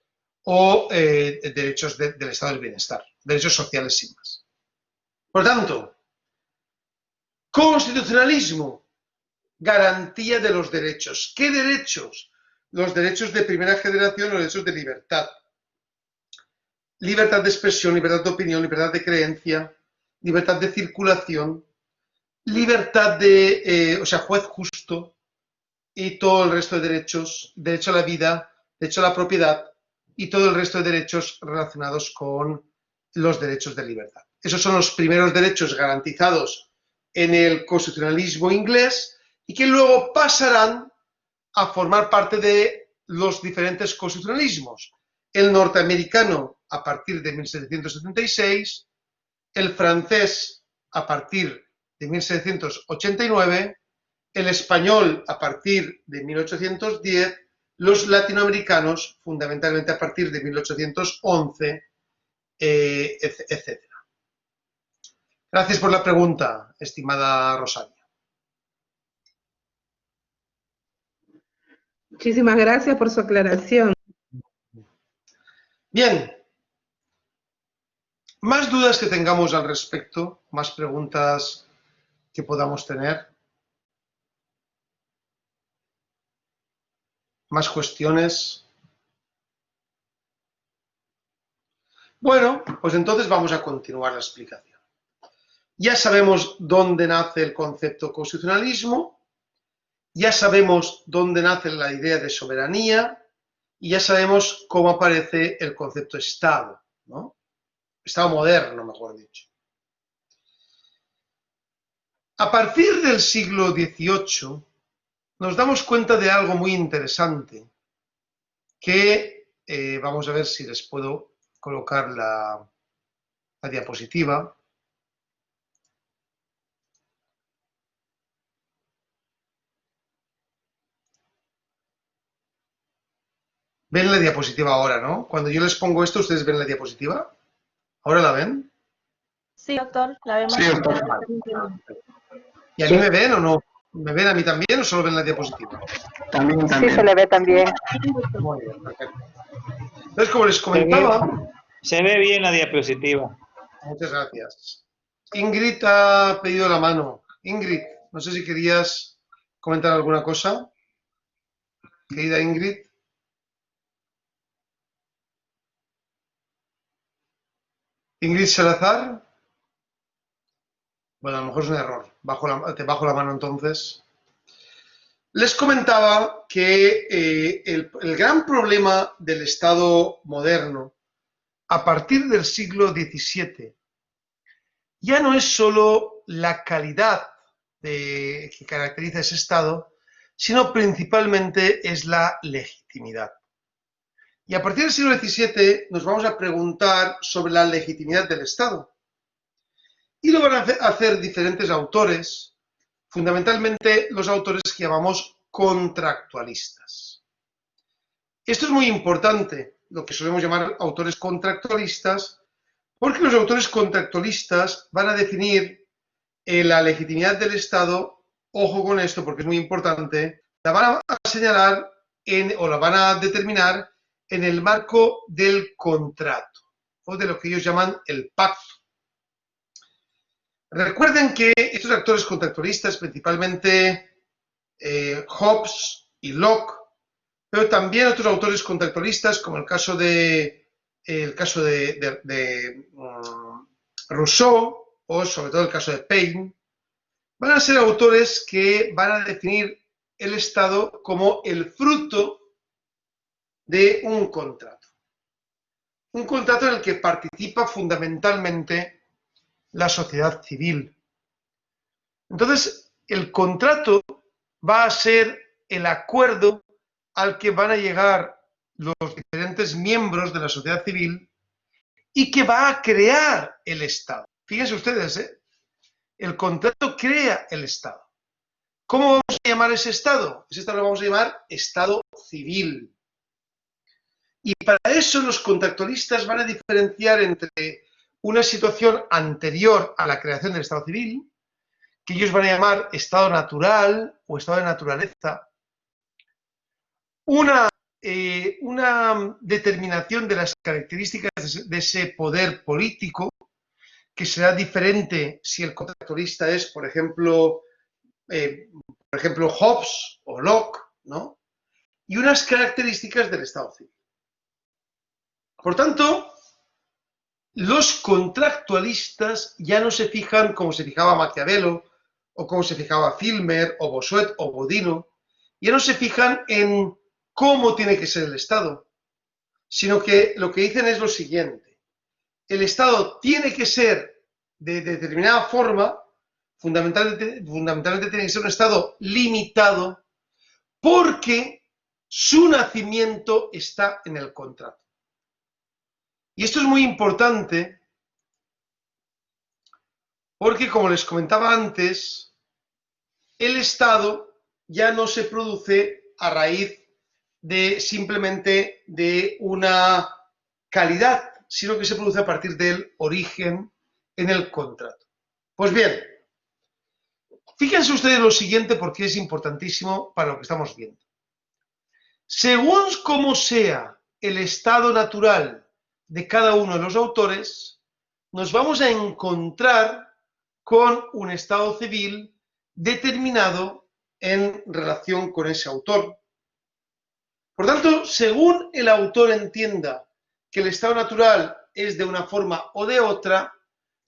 Speaker 1: o derechos del estado del bienestar, derechos sociales sin más. Por tanto, constitucionalismo, garantía de los derechos. ¿Qué derechos? Los derechos de primera generación, los derechos de libertad. Libertad de expresión, libertad de opinión, libertad de creencia, libertad de circulación, libertad de, juez justo y todo el resto de derechos, derecho a la vida, derecho a la propiedad y todo el resto de derechos relacionados con los derechos de libertad. Esos son los primeros derechos garantizados en el constitucionalismo inglés y que luego pasarán a formar parte de los diferentes constitucionalismos. El norteamericano a partir de 1776, el francés a partir de 1789, el español a partir de 1810, los latinoamericanos fundamentalmente a partir de 1811, etc. Gracias por la pregunta, estimada Rosario.
Speaker 3: Muchísimas gracias por su aclaración.
Speaker 1: Bien. Más dudas que tengamos al respecto, más preguntas que podamos tener, más cuestiones. Bueno, pues entonces vamos a continuar la explicación. Ya sabemos dónde nace el concepto constitucionalismo, ya sabemos dónde nace la idea de soberanía y ya sabemos cómo aparece el concepto Estado, ¿no? Estado moderno, mejor dicho. A partir del siglo XVIII nos damos cuenta de algo muy interesante que vamos a ver si les puedo colocar la diapositiva. Ven la diapositiva ahora, ¿no? Cuando yo les pongo esto, ¿ustedes ven la diapositiva? ¿Ahora la ven?
Speaker 5: Sí, doctor, la vemos.
Speaker 2: Sí, doctor.
Speaker 1: ¿Y a mí me ven o no? ¿Me ven a mí también o solo ven la diapositiva?
Speaker 2: También.
Speaker 8: Sí, se le ve también.
Speaker 1: Muy bien, perfecto. Entonces, como les comentaba...
Speaker 4: Se ve bien la diapositiva.
Speaker 1: Muchas gracias. Ingrid ha pedido la mano. Ingrid, no sé si querías comentar alguna cosa. Querida Ingrid. Ingrid Salazar. Bueno, a lo mejor es un error. Te bajo la mano entonces. Les comentaba que el gran problema del Estado moderno a partir del siglo XVII ya no es solo la calidad que caracteriza ese Estado, sino principalmente es la legitimidad. Y a partir del siglo XVII nos vamos a preguntar sobre la legitimidad del Estado. Y lo van a hacer diferentes autores, fundamentalmente los autores que llamamos contractualistas. Esto es muy importante, lo que solemos llamar autores contractualistas, porque los autores contractualistas van a definir la legitimidad del Estado, ojo con esto porque es muy importante, la van a señalar o la van a determinar en el marco del contrato, o de lo que ellos llaman el pacto. Recuerden que estos autores contractualistas, principalmente Hobbes y Locke, pero también otros autores contractualistas, como el caso de Rousseau, o sobre todo el caso de Paine, van a ser autores que van a definir el Estado como el fruto de un contrato. Un contrato en el que participa fundamentalmente la sociedad civil. Entonces, el contrato va a ser el acuerdo al que van a llegar los diferentes miembros de la sociedad civil y que va a crear el Estado. Fíjense ustedes, el contrato crea el Estado. ¿Cómo vamos a llamar ese Estado? Ese Estado lo vamos a llamar Estado civil. Y para eso los contractualistas van a diferenciar entre una situación anterior a la creación del Estado civil, que ellos van a llamar estado natural o estado de naturaleza, una determinación de las características de ese poder político, que será diferente si el contractualista es, por ejemplo, Hobbes o Locke, ¿no? Y unas características del Estado civil. Por tanto, los contractualistas ya no se fijan como se fijaba Maquiavelo, o como se fijaba Filmer, o Bossuet, o Bodino, ya no se fijan en cómo tiene que ser el Estado, sino que lo que dicen es lo siguiente: el Estado tiene que ser de determinada forma, fundamentalmente tiene que ser un Estado limitado, porque su nacimiento está en el contrato. Y esto es muy importante porque, como les comentaba antes, el Estado ya no se produce a raíz de simplemente de una calidad, sino que se produce a partir del origen en el contrato. Pues bien, fíjense ustedes lo siguiente porque es importantísimo para lo que estamos viendo. Según cómo sea el estado natural de cada uno de los autores, nos vamos a encontrar con un estado civil determinado en relación con ese autor. Por tanto, según el autor entienda que el estado natural es de una forma o de otra,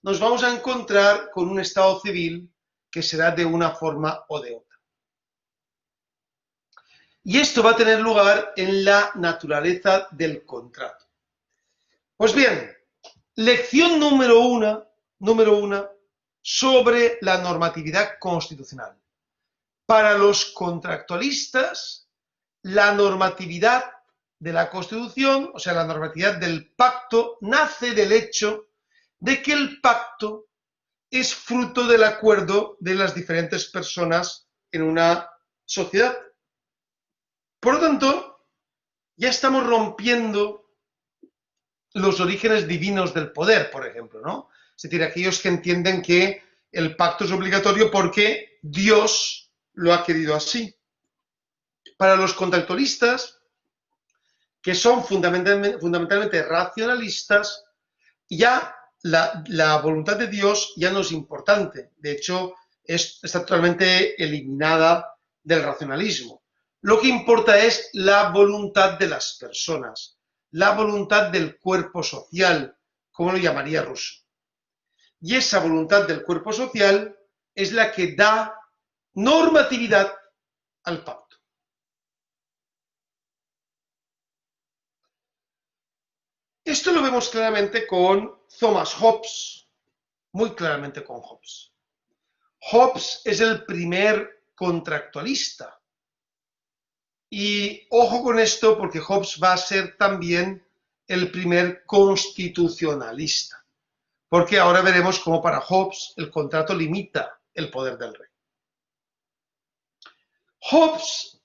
Speaker 1: nos vamos a encontrar con un estado civil que será de una forma o de otra. Y esto va a tener lugar en la naturaleza del contrato. Pues bien, lección número uno sobre la normatividad constitucional. Para los contractualistas, la normatividad de la Constitución, o sea, la normatividad del pacto, nace del hecho de que el pacto es fruto del acuerdo de las diferentes personas en una sociedad. Por lo tanto, ya estamos rompiendo los orígenes divinos del poder, por ejemplo, ¿no? Es decir, aquellos que entienden que el pacto es obligatorio porque Dios lo ha querido así. Para los contractualistas, que son fundamentalmente racionalistas, ya la voluntad de Dios ya no es importante. De hecho, está totalmente eliminada del racionalismo. Lo que importa es la voluntad de las personas, la voluntad del cuerpo social, como lo llamaría Rousseau. Y esa voluntad del cuerpo social es la que da normatividad al pacto. Esto lo vemos claramente con Thomas Hobbes, muy claramente con Hobbes. Hobbes es el primer contractualista. Y ojo con esto porque Hobbes va a ser también el primer constitucionalista. Porque ahora veremos cómo para Hobbes el contrato limita el poder del rey. Hobbes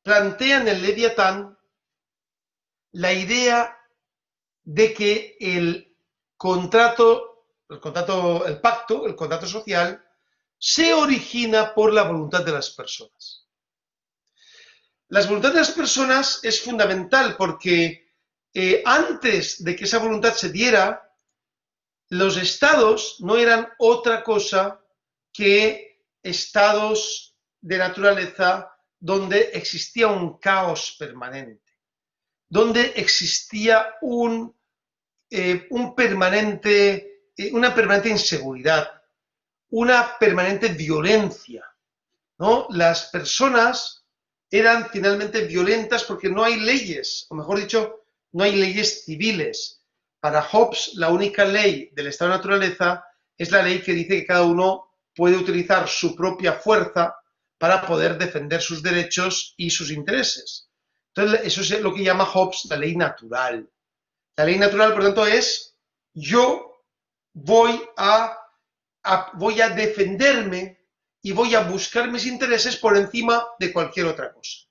Speaker 1: plantea en el Leviatán la idea de que el pacto social, se origina por la voluntad de las personas. La voluntad de las personas es fundamental porque antes de que esa voluntad se diera, los estados no eran otra cosa que estados de naturaleza donde existía un caos permanente, donde existía una permanente inseguridad, una permanente violencia, ¿no? Las personas eran finalmente violentas porque no hay leyes, o mejor dicho, no hay leyes civiles. Para Hobbes, la única ley del estado de naturaleza es la ley que dice que cada uno puede utilizar su propia fuerza para poder defender sus derechos y sus intereses. Entonces, eso es lo que llama Hobbes la ley natural. La ley natural, por tanto, es yo voy a defenderme y voy a buscar mis intereses por encima de cualquier otra cosa.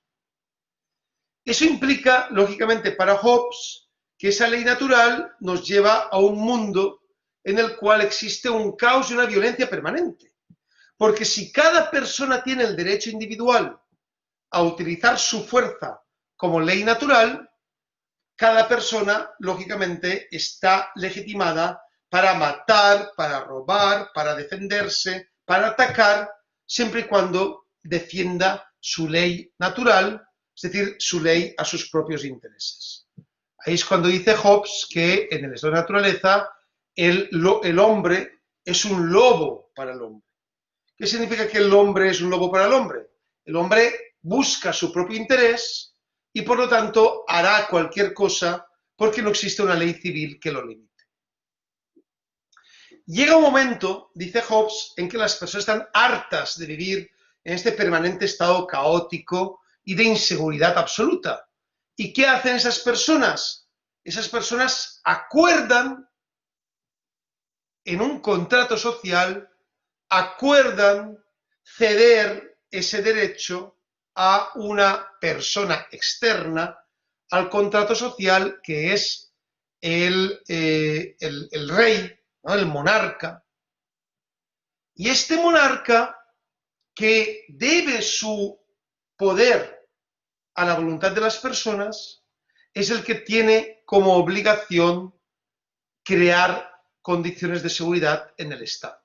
Speaker 1: Eso implica, lógicamente, para Hobbes, que esa ley natural nos lleva a un mundo en el cual existe un caos y una violencia permanente. Porque si cada persona tiene el derecho individual a utilizar su fuerza como ley natural, cada persona, lógicamente, está legitimada para matar, para robar, para defenderse, para atacar, siempre y cuando defienda su ley natural, es decir, su ley a sus propios intereses. Ahí es cuando dice Hobbes que en el estado de naturaleza el hombre es un lobo para el hombre. ¿Qué significa que el hombre es un lobo para el hombre? El hombre busca su propio interés y por lo tanto hará cualquier cosa porque no existe una ley civil que lo limite. Llega un momento, dice Hobbes, en que las personas están hartas de vivir en este permanente estado caótico y de inseguridad absoluta. ¿Y qué hacen esas personas? Esas personas acuerdan en un contrato social, acuerdan ceder ese derecho a una persona externa al contrato social que es el rey, ¿no? El monarca. Y este monarca que debe su poder a la voluntad de las personas, es el que tiene como obligación crear condiciones de seguridad en el Estado.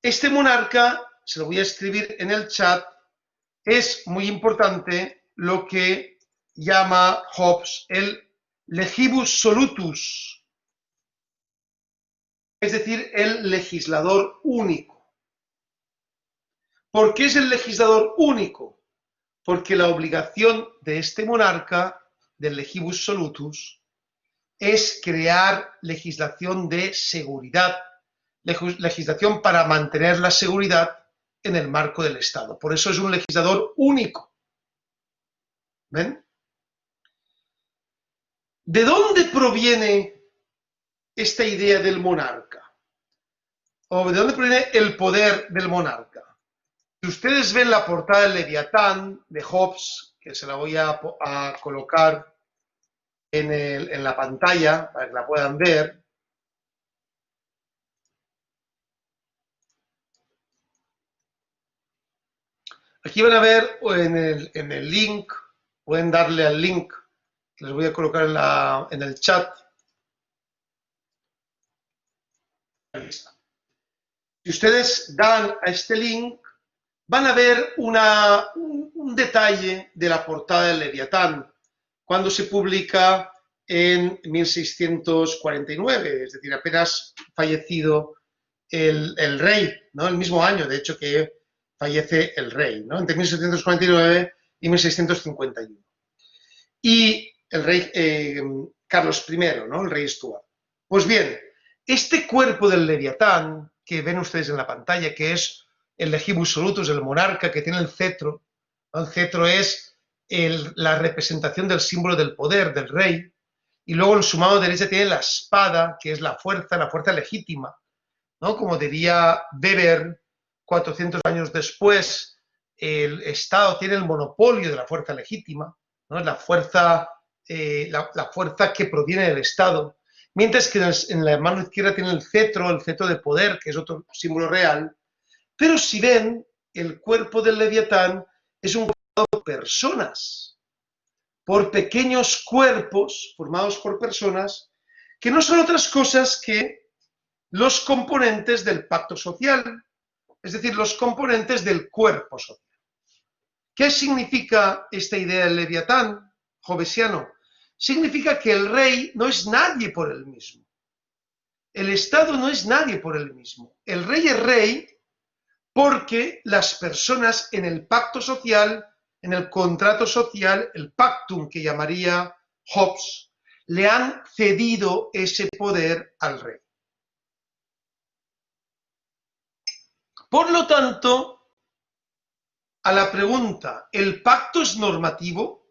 Speaker 1: Este monarca, se lo voy a escribir en el chat, es muy importante lo que llama Hobbes el legibus solutus, es decir, el legislador único. ¿Por qué es el legislador único? Porque la obligación de este monarca, del legibus solutus, es crear legislación de seguridad, legislación para mantener la seguridad en el marco del Estado. Por eso es un legislador único. ¿Ven? ¿De dónde proviene esta idea del monarca? ¿O de dónde proviene el poder del monarca? Si ustedes ven la portada del Leviatán de Hobbes, que se la voy a colocar en la pantalla para que la puedan ver. Aquí van a ver en el link, pueden darle al link, que les voy a colocar en el chat. Ahí está. Si ustedes dan a este link, van a ver un detalle de la portada del Leviatán, cuando se publica en 1649, es decir, apenas fallecido el rey, ¿no? El mismo año, de hecho, que fallece el rey, ¿no? Entre 1749 y 1651. Y el rey Carlos I, ¿no? El rey Stuart. Pues bien, este cuerpo del Leviatán, que ven ustedes en la pantalla, que es el legibus solutus, el monarca que tiene el cetro. El cetro es la representación del símbolo del poder, del rey, y luego en su mano derecha tiene la espada, que es la fuerza legítima, ¿no? Como diría Weber 400 años después, el Estado tiene el monopolio de la fuerza legítima, ¿no? La fuerza que proviene del Estado, mientras que en la mano izquierda tiene el cetro de poder, que es otro símbolo real. Pero si ven, el cuerpo del Leviatán es un cuerpo de personas, por pequeños cuerpos formados por personas, que no son otras cosas que los componentes del pacto social, es decir, los componentes del cuerpo social. ¿Qué significa esta idea del Leviatán hobbesiano? Significa que el rey no es nadie por él mismo. El Estado no es nadie por él mismo. El rey es rey porque las personas en el pacto social, en el contrato social, el pactum que llamaría Hobbes, le han cedido ese poder al rey. Por lo tanto, a la pregunta, ¿el pacto es normativo?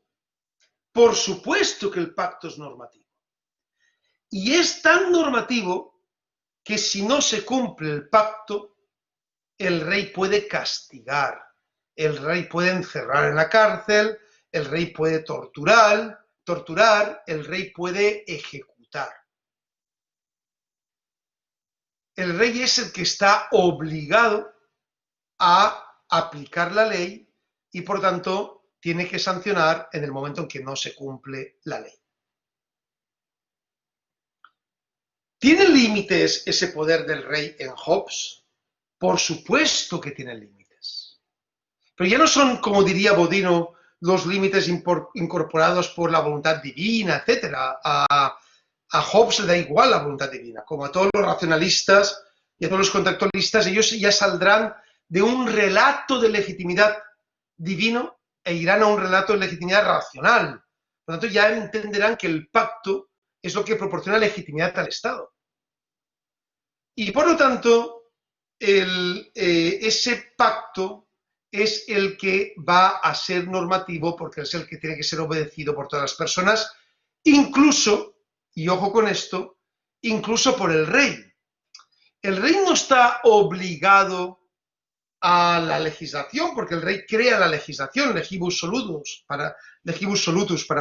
Speaker 1: Por supuesto que el pacto es normativo. Y es tan normativo que si no se cumple el pacto, el rey puede castigar, el rey puede encerrar en la cárcel, el rey puede torturar, el rey puede ejecutar. El rey es el que está obligado a aplicar la ley y por tanto tiene que sancionar en el momento en que no se cumple la ley. ¿Tiene límites ese poder del rey en Hobbes? Por supuesto que tiene límites. Pero ya no son, como diría Bodino, los límites incorporados por la voluntad divina, etc. A Hobbes le da igual la voluntad divina. Como a todos los racionalistas y a todos los contractualistas, ellos ya saldrán de un relato de legitimidad divino e irán a un relato de legitimidad racional. Por lo tanto, ya entenderán que el pacto es lo que proporciona legitimidad al Estado. Y por lo tanto, ese pacto es el que va a ser normativo porque es el que tiene que ser obedecido por todas las personas, incluso, y ojo con esto, incluso por el rey. El rey no está obligado a la legislación, porque el rey crea la legislación, legibus solutus para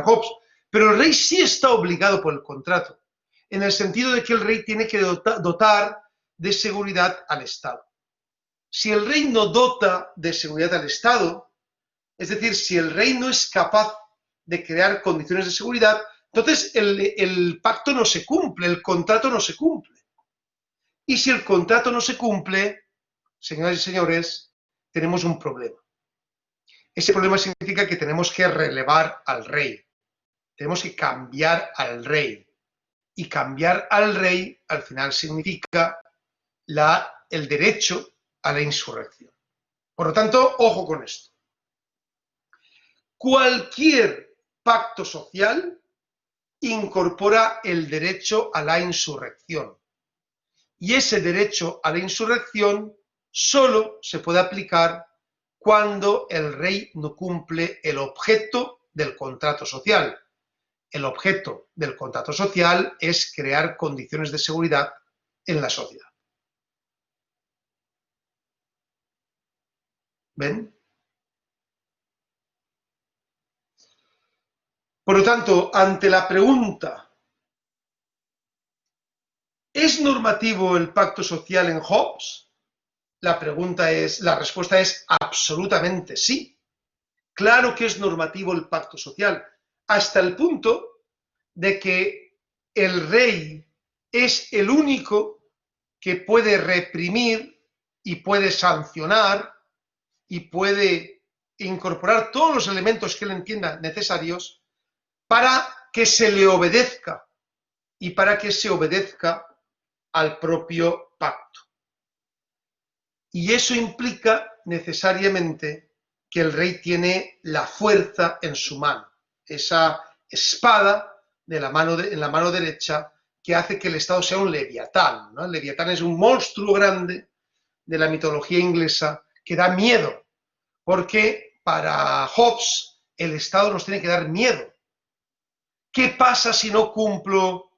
Speaker 1: Hobbes, pero el rey sí está obligado por el contrato, en el sentido de que el rey tiene que dotar de seguridad al Estado. Si el rey no dota de seguridad al Estado, es decir, si el rey no es capaz de crear condiciones de seguridad, entonces el pacto no se cumple, el contrato no se cumple. Y si el contrato no se cumple, señoras y señores, tenemos un problema. Ese problema significa que tenemos que relevar al rey, tenemos que cambiar al rey. Y cambiar al rey al final significa el derecho a la insurrección. Por lo tanto, ojo con esto. Cualquier pacto social incorpora el derecho a la insurrección. Y ese derecho a la insurrección solo se puede aplicar cuando el rey no cumple el objeto del contrato social. El objeto del contrato social es crear condiciones de seguridad en la sociedad. ¿Ven? Por lo tanto, ante la pregunta, ¿es normativo el pacto social en Hobbes? La respuesta es absolutamente sí. Claro que es normativo el pacto social, hasta el punto de que el rey es el único que puede reprimir y puede sancionar y puede incorporar todos los elementos que él entienda necesarios para que se le obedezca y para que se obedezca al propio pacto. Y eso implica necesariamente que el rey tiene la fuerza en su mano, esa espada en la mano derecha que hace que el Estado sea un leviatán, ¿no? El leviatán es un monstruo grande de la mitología inglesa que da miedo, porque para Hobbes el Estado nos tiene que dar miedo. ¿Qué pasa si no cumplo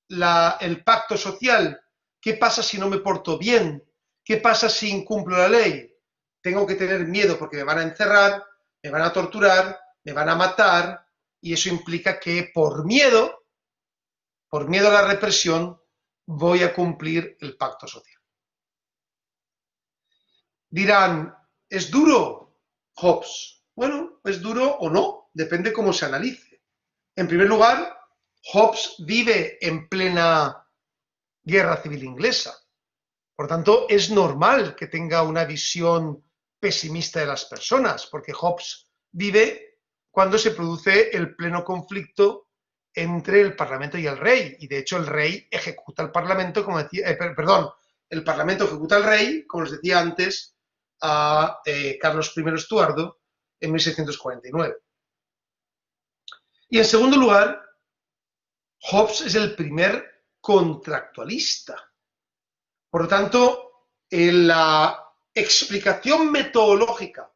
Speaker 1: el pacto social? ¿Qué pasa si no me porto bien? ¿Qué pasa si incumplo la ley? Tengo que tener miedo porque me van a encerrar, me van a torturar, me van a matar, y eso implica que por miedo a la represión, voy a cumplir el pacto social. Dirán, ¿es duro Hobbes? Bueno, es duro o no, depende cómo se analice. En primer lugar, Hobbes vive en plena guerra civil inglesa. Por tanto, es normal que tenga una visión pesimista de las personas, porque Hobbes vive cuando se produce el pleno conflicto entre el Parlamento y el rey, y de hecho el rey ejecuta al Parlamento, como decía, el Parlamento ejecuta al rey, como les decía antes, a Carlos I Estuardo en 1649. Y en segundo lugar, Hobbes es el primer contractualista. Por lo tanto, la explicación metodológica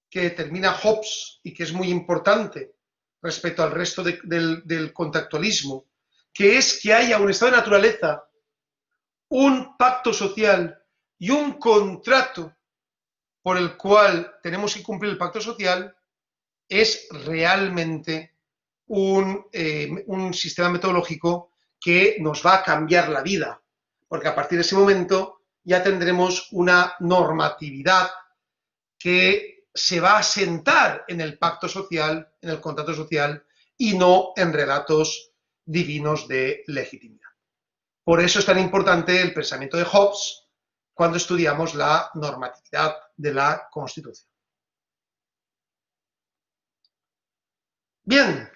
Speaker 1: que determina Hobbes y que es muy importante respecto al resto del contractualismo, que es que haya un estado de naturaleza, un pacto social y un contrato por el cual tenemos que cumplir el pacto social, es realmente un sistema metodológico que nos va a cambiar la vida, porque a partir de ese momento ya tendremos una normatividad que se va a asentar en el pacto social, en el contrato social, y no en relatos divinos de legitimidad. Por eso es tan importante el pensamiento de Hobbes cuando estudiamos la normatividad de la Constitución. Bien.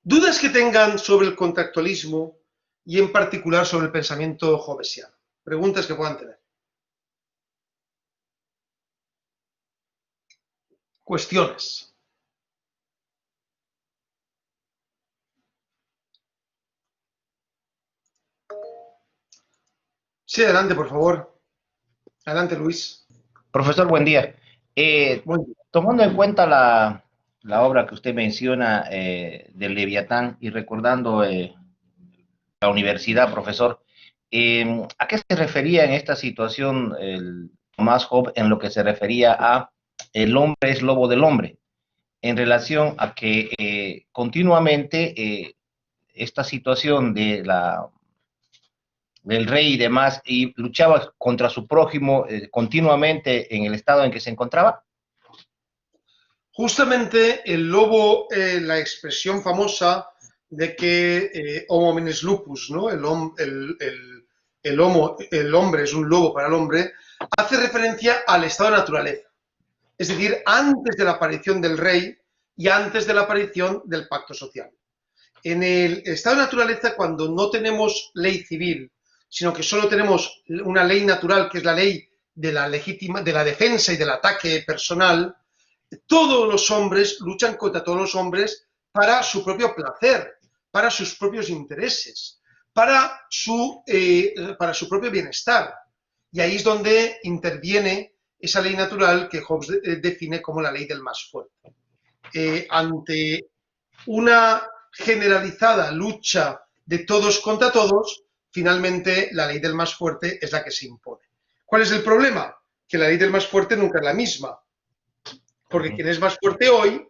Speaker 1: Dudas que tengan sobre el contractualismo y en particular sobre el pensamiento hobbesiano. Preguntas que puedan tener. Cuestiones. Sí, adelante, por favor. Adelante, Luis.
Speaker 7: Profesor, buen día.
Speaker 1: Buen día.
Speaker 7: Tomando en cuenta la obra que usted menciona del Leviatán y recordando la universidad, profesor, ¿a qué se refería en esta situación Tomás Hobbes en lo que se refería a el hombre es lobo del hombre? En relación a que continuamente esta situación del rey y demás, y luchaba contra su prójimo continuamente en el estado en que se encontraba.
Speaker 1: Justamente el lobo, la expresión famosa de que homo homines lupus, ¿no? El hombre es un lobo para el hombre, hace referencia al estado de naturaleza. Es decir, antes de la aparición del rey y antes de la aparición del pacto social. En el estado de naturaleza, cuando no tenemos ley civil, sino que solo tenemos una ley natural, que es la ley de la defensa y del ataque personal, todos los hombres luchan contra todos los hombres para su propio placer, para sus propios intereses, para su propio bienestar. Y ahí es donde interviene esa ley natural que Hobbes define como la ley del más fuerte. Ante una generalizada lucha de todos contra todos, finalmente la ley del más fuerte es la que se impone. ¿Cuál es el problema? Que la ley del más fuerte nunca es la misma. Porque quien es más fuerte hoy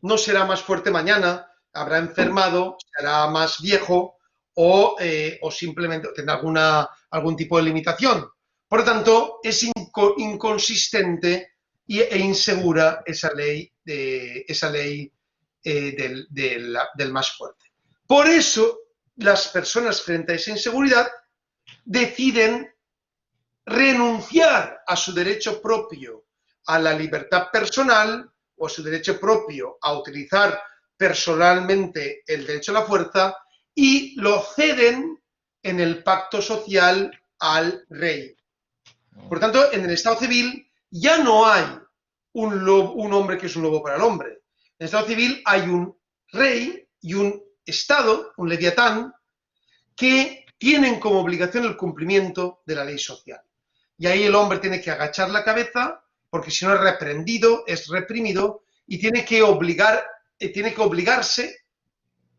Speaker 1: no será más fuerte mañana, habrá enfermado, será más viejo o simplemente tendrá algún tipo de limitación. Por lo tanto, es inconsistente e insegura esa ley del más fuerte. Por eso, las personas frente a esa inseguridad deciden renunciar a su derecho propio a la libertad personal o a su derecho propio a utilizar personalmente el derecho a la fuerza y lo ceden en el pacto social al rey. Por tanto, en el Estado civil ya no hay un hombre que es un lobo para el hombre. En el Estado civil hay un rey y un Estado, un leviatán, que tienen como obligación el cumplimiento de la ley social. Y ahí el hombre tiene que agachar la cabeza, porque si no es reprendido, es reprimido, y tiene que obligarse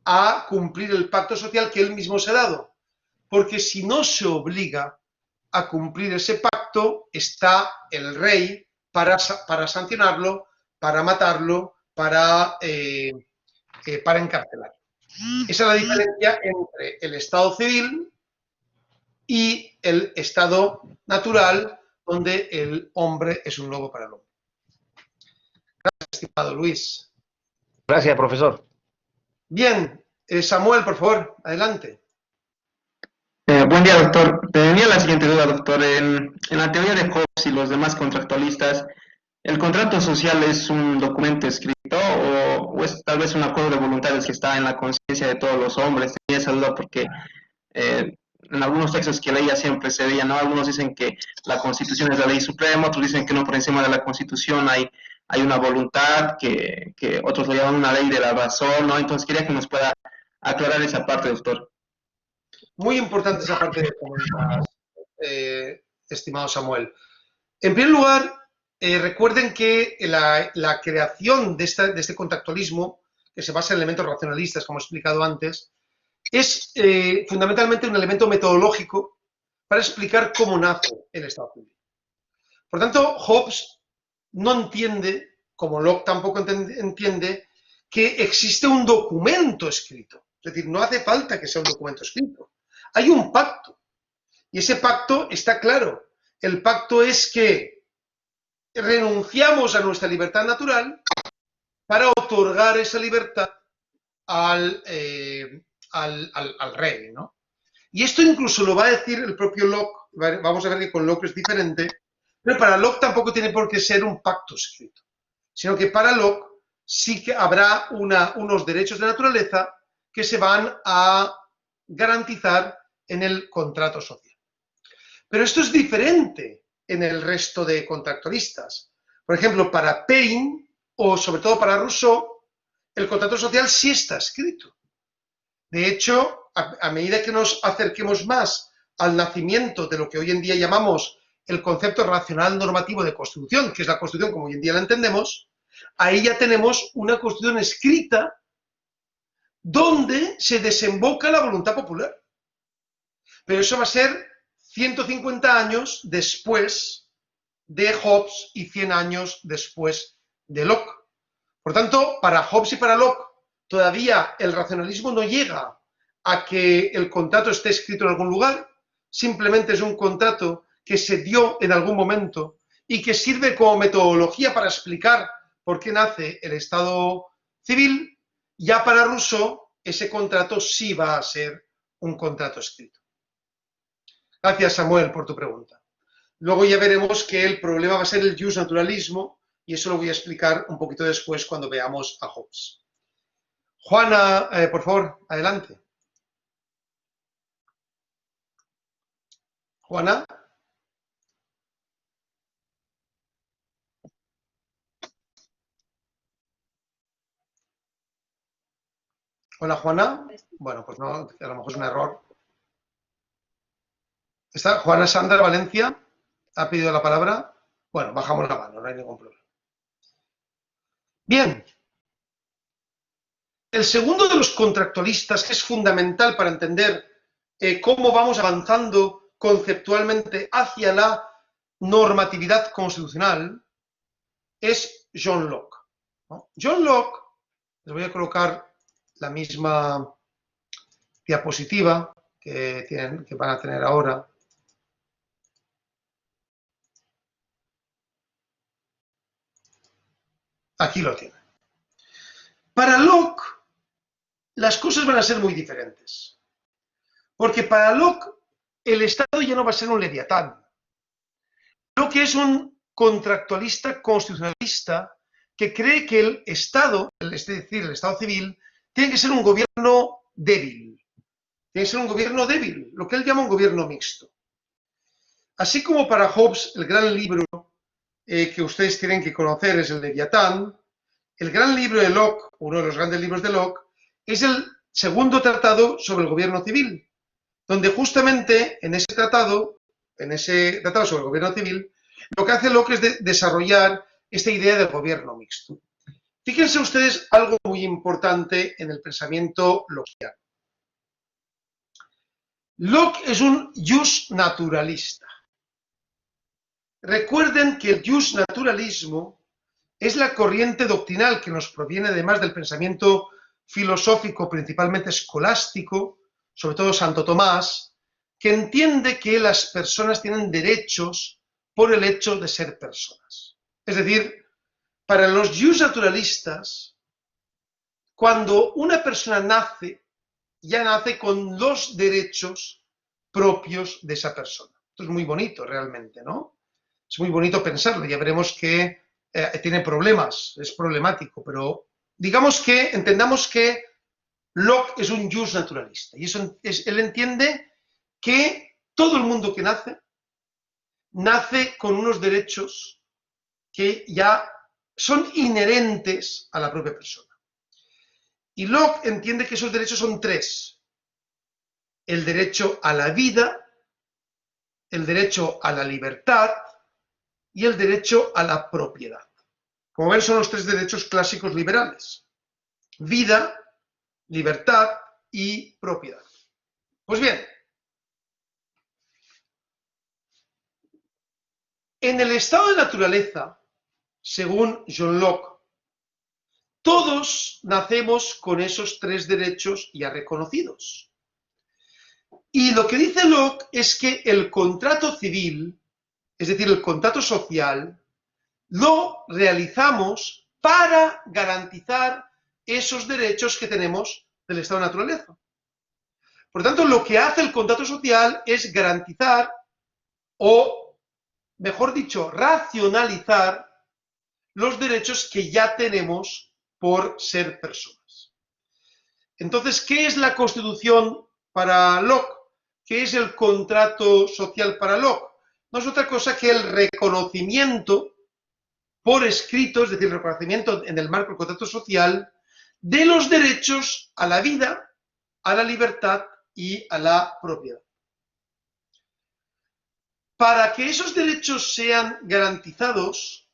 Speaker 1: a cumplir el pacto social que él mismo se ha dado. Porque si no se obliga a cumplir ese pacto, está el rey para sancionarlo, para matarlo, para encarcelar. Esa es la diferencia entre el estado civil y el estado natural, donde el hombre es un lobo para el hombre. Gracias, estimado Luis.
Speaker 7: Gracias, profesor.
Speaker 1: Bien, Samuel, por favor, adelante.
Speaker 8: Buen día, doctor. Tenía la siguiente duda, doctor. En la teoría de Hobbes y los demás contractualistas, ¿el contrato social es un documento escrito o es tal vez un acuerdo de voluntades que está en la conciencia de todos los hombres? Tenía esa duda porque en algunos textos que leía siempre se veía, ¿no? Algunos dicen que la Constitución es la ley suprema, otros dicen que no, por encima de la Constitución hay una voluntad, que otros lo llaman una ley de la razón, ¿no? Entonces quería que nos pueda aclarar esa parte, doctor.
Speaker 1: Muy importante esa parte que comentas, estimado Samuel. En primer lugar, recuerden que la creación de este contractualismo, que se basa en elementos racionalistas, como he explicado antes, es fundamentalmente un elemento metodológico para explicar cómo nace el Estado civil. Por tanto, Hobbes no entiende, como Locke tampoco entiende, que existe un documento escrito. Es decir, no hace falta que sea un documento escrito. Hay un pacto. Y ese pacto está claro. El pacto es que renunciamos a nuestra libertad natural para otorgar esa libertad al rey, ¿no? Y esto incluso lo va a decir el propio Locke. Vamos a ver que con Locke es diferente, pero para Locke tampoco tiene por qué ser un pacto escrito, sino que para Locke sí que habrá unos derechos de naturaleza que se van a garantizar en el contrato social. Pero esto es diferente en el resto de contractualistas. Por ejemplo, para Paine, o sobre todo para Rousseau, el contrato social sí está escrito. De hecho, a medida que nos acerquemos más al nacimiento de lo que hoy en día llamamos el concepto racional normativo de Constitución, que es la Constitución como hoy en día la entendemos, ahí ya tenemos una Constitución escrita donde se desemboca la voluntad popular. Pero eso va a ser 150 años después de Hobbes y 100 años después de Locke. Por tanto, para Hobbes y para Locke, todavía el racionalismo no llega a que el contrato esté escrito en algún lugar, simplemente es un contrato que se dio en algún momento y que sirve como metodología para explicar por qué nace el Estado civil. Ya para Rousseau, ese contrato sí va a ser un contrato escrito. Gracias, Samuel, por tu pregunta. Luego ya veremos que el problema va a ser el justnaturalismo, y eso lo voy a explicar un poquito después cuando veamos a Hobbes. Juana, por favor, adelante. Juana. Hola, Juana. Bueno, pues no, a lo mejor es un error. ¿Está Juana Sandra Valencia? ¿Ha pedido la palabra? Bueno, bajamos la mano, no hay ningún problema. Bien. El segundo de los contractualistas, que es fundamental para entender cómo vamos avanzando conceptualmente hacia la normatividad constitucional, es John Locke, ¿no? John Locke, les voy a colocar la misma diapositiva que van a tener ahora. Aquí lo tienen. Para Locke, las cosas van a ser muy diferentes. Porque para Locke, el Estado ya no va a ser un leviatán. Locke es un contractualista constitucionalista que cree que el Estado, es decir, el Estado civil, tiene que ser un gobierno débil. Tiene que ser un gobierno débil, lo que él llama un gobierno mixto. Así como para Hobbes, el gran libro que ustedes tienen que conocer es el Leviatán, el gran libro de Locke, uno de los grandes libros de Locke, es el segundo tratado sobre el gobierno civil, donde justamente en ese tratado sobre el gobierno civil, lo que hace Locke es desarrollar esta idea del gobierno mixto. Fíjense ustedes algo muy importante en el pensamiento lockeano. Locke es un jus naturalista. Recuerden que el jus naturalismo es la corriente doctrinal que nos proviene además del pensamiento filosófico principalmente escolástico, sobre todo Santo Tomás, que entiende que las personas tienen derechos por el hecho de ser personas. Es decir, para los jus naturalistas, cuando una persona nace, ya nace con los derechos propios de esa persona. Esto es muy bonito realmente, ¿no? Es muy bonito pensarlo, ya veremos que tiene problemas, es problemático, pero digamos que, entendamos que Locke es un jus naturalista, y él entiende que todo el mundo que nace con unos derechos que ya son inherentes a la propia persona. Y Locke entiende que esos derechos son tres: el derecho a la vida, el derecho a la libertad y el derecho a la propiedad. Como ven, son los tres derechos clásicos liberales: vida, libertad y propiedad. Pues bien, en el estado de naturaleza, según John Locke, todos nacemos con esos tres derechos ya reconocidos. Y lo que dice Locke es que el contrato civil, es decir, el contrato social, lo realizamos para garantizar esos derechos que tenemos del estado de naturaleza. Por tanto, lo que hace el contrato social es garantizar, o mejor dicho, racionalizar los derechos que ya tenemos por ser personas. Entonces, ¿qué es la Constitución para Locke? ¿Qué es el contrato social para Locke? No es otra cosa que el reconocimiento por escrito, es decir, el reconocimiento en el marco del contrato social, de los derechos a la vida, a la libertad y a la propiedad. Para que esos derechos sean garantizados,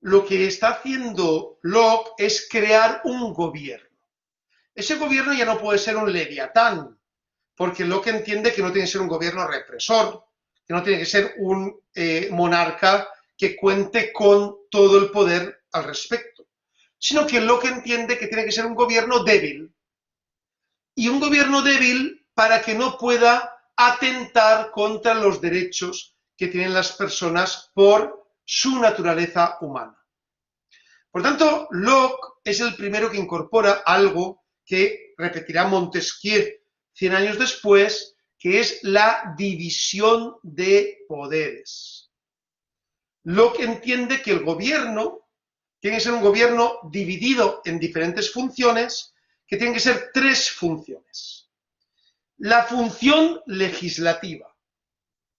Speaker 1: lo que está haciendo Locke es crear un gobierno. Ese gobierno ya no puede ser un leviatán, porque Locke entiende que no tiene que ser un gobierno represor, que no tiene que ser un monarca que cuente con todo el poder al respecto, sino que Locke entiende que tiene que ser un gobierno débil. Y un gobierno débil para que no pueda atentar contra los derechos que tienen las personas por su naturaleza humana. Por tanto, Locke es el primero que incorpora algo que repetirá Montesquieu 100 años después, que es la división de poderes. Locke entiende que el gobierno tiene que ser un gobierno dividido en diferentes funciones, que tienen que ser tres funciones. La función legislativa,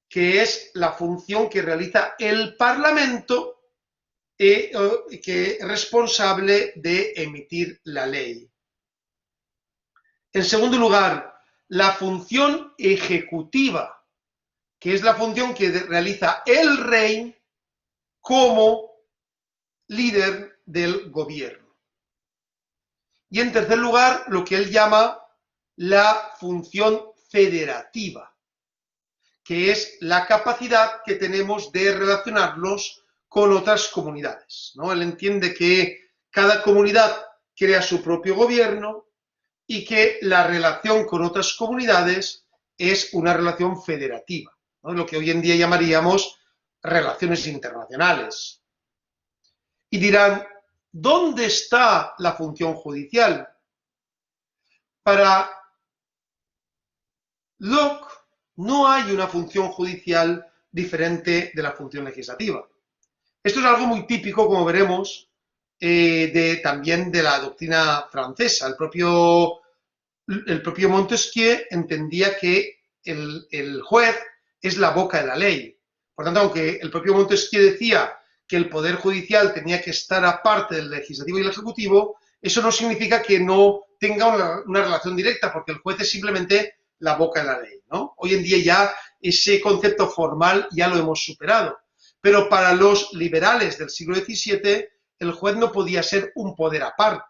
Speaker 1: que es la función que realiza el Parlamento, que es responsable de emitir la ley. En segundo lugar, la función ejecutiva, que es la función que realiza el rey como líder del gobierno. Y en tercer lugar, lo que él llama la función federativa, que es la capacidad que tenemos de relacionarnos con otras comunidades, ¿no? Él entiende que cada comunidad crea su propio gobierno y que la relación con otras comunidades es una relación federativa, ¿no? Lo que hoy en día llamaríamos relaciones internacionales. Y dirán, ¿dónde está la función judicial? Para Locke no hay una función judicial diferente de la función legislativa. Esto es algo muy típico, como veremos, también de la doctrina francesa. El propio Montesquieu entendía que el juez es la boca de la ley. Por tanto, aunque el propio Montesquieu decía que el poder judicial tenía que estar aparte del legislativo y el ejecutivo, eso no significa que no tenga una relación directa, porque el juez es simplemente la boca de la ley, ¿no? Hoy en día ya ese concepto formal ya lo hemos superado, pero para los liberales del siglo XVII el juez no podía ser un poder aparte.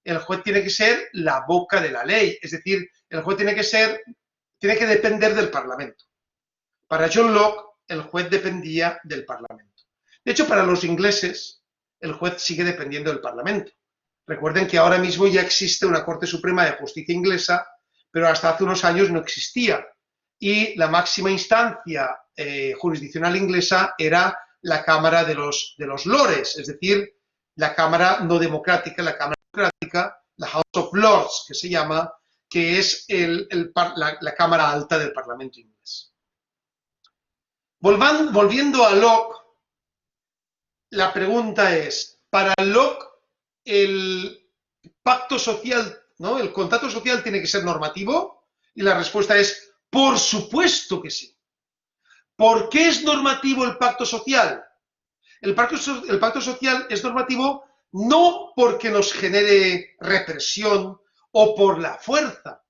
Speaker 1: El juez tiene que ser la boca de la ley, es decir, el juez tiene que depender del Parlamento. Para John Locke, el juez dependía del Parlamento. De hecho, para los ingleses, el juez sigue dependiendo del Parlamento. Recuerden que ahora mismo ya existe una Corte Suprema de Justicia inglesa, pero hasta hace unos años no existía. Y la máxima instancia jurisdiccional inglesa era la Cámara de los Lores, es decir, la Cámara no democrática, la Cámara democrática, la House of Lords, que se llama, que es la Cámara Alta del Parlamento inglés. Volviendo a Locke, la pregunta es, para Locke, el pacto social, ¿no? ¿El contrato social tiene que ser normativo? Y la respuesta es, por supuesto que sí. ¿Por qué es normativo el pacto social? El pacto social es normativo no porque nos genere represión o por la fuerza.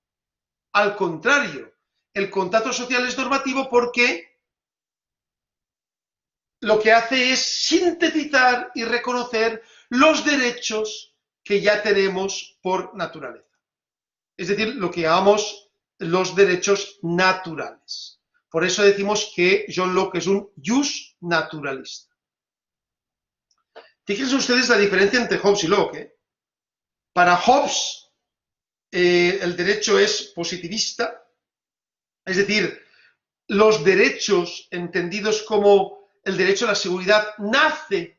Speaker 1: Al contrario, el contrato social es normativo porque lo que hace es sintetizar y reconocer los derechos que ya tenemos por naturaleza. Es decir, lo que llamamos los derechos naturales. Por eso decimos que John Locke es un jus naturalista. Fíjense ustedes la diferencia entre Hobbes y Locke. Para Hobbes, el derecho es positivista, es decir, los derechos entendidos como el derecho a la seguridad nace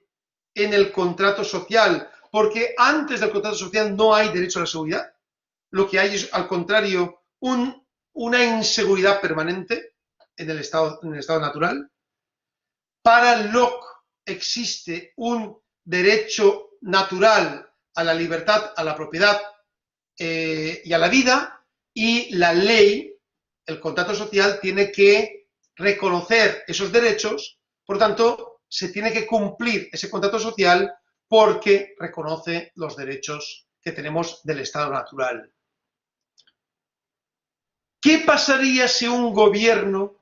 Speaker 1: en el contrato social, porque antes del contrato social no hay derecho a la seguridad. Lo que hay es, al contrario, una inseguridad permanente en el estado natural. Para Locke existe un derecho natural a la libertad, a la propiedad y a la vida, y la ley, el contrato social, tiene que reconocer esos derechos, por tanto, se tiene que cumplir ese contrato social porque reconoce los derechos que tenemos del estado natural. ¿Qué pasaría si un gobierno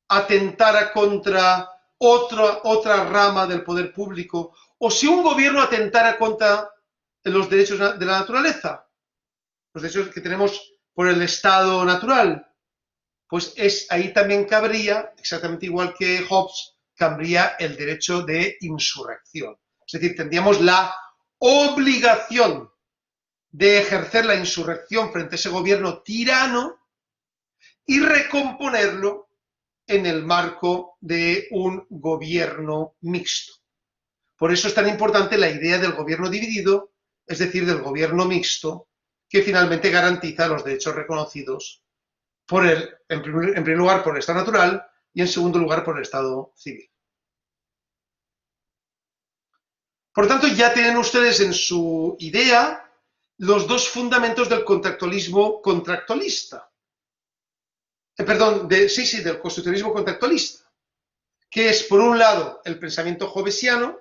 Speaker 1: atentara contra otra rama del poder público, o si un gobierno atentara contra los derechos de la naturaleza, los derechos que tenemos por el estado natural? Pues ahí también cabría, exactamente igual que Hobbes, cabría el derecho de insurrección. Es decir, tendríamos la obligación de ejercer la insurrección frente a ese gobierno tirano y recomponerlo en el marco de un gobierno mixto. Por eso es tan importante la idea del gobierno dividido, es decir, del gobierno mixto, que finalmente garantiza los derechos reconocidos en primer lugar por el Estado natural y en segundo lugar por el Estado civil. Por lo tanto, ya tienen ustedes en su idea los dos fundamentos del contractualismo contractualista. Del constitucionalismo contractualista, que es, por un lado, el pensamiento hobbesiano,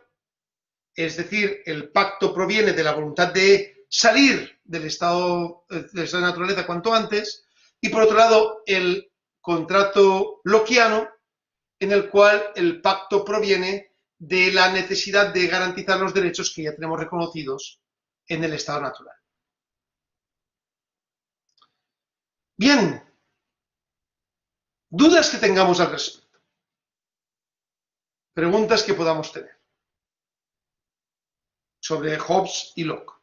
Speaker 1: es decir, el pacto proviene de la voluntad de salir del estado de naturaleza cuanto antes, y por otro lado, el contrato lockeano, en el cual el pacto proviene de la necesidad de garantizar los derechos que ya tenemos reconocidos en el estado natural. Bien. Dudas que tengamos al respecto. Preguntas que podamos tener sobre Hobbes y Locke.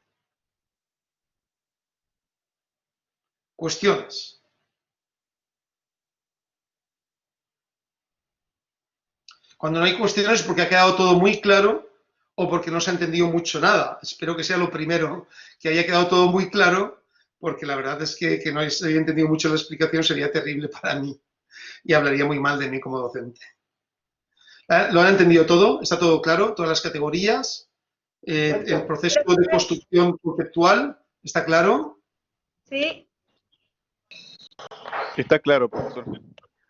Speaker 1: Cuestiones. Cuando no hay cuestiones es porque ha quedado todo muy claro o porque no se ha entendido mucho nada. Espero que sea lo primero, que haya quedado todo muy claro, porque la verdad es que no haya entendido mucho la explicación sería terrible para mí y hablaría muy mal de mí como docente. ¿Lo han entendido todo? ¿Está todo claro? ¿Todas las categorías? ¿El proceso de construcción conceptual? ¿Está claro?
Speaker 5: Sí.
Speaker 2: Está claro, profesor.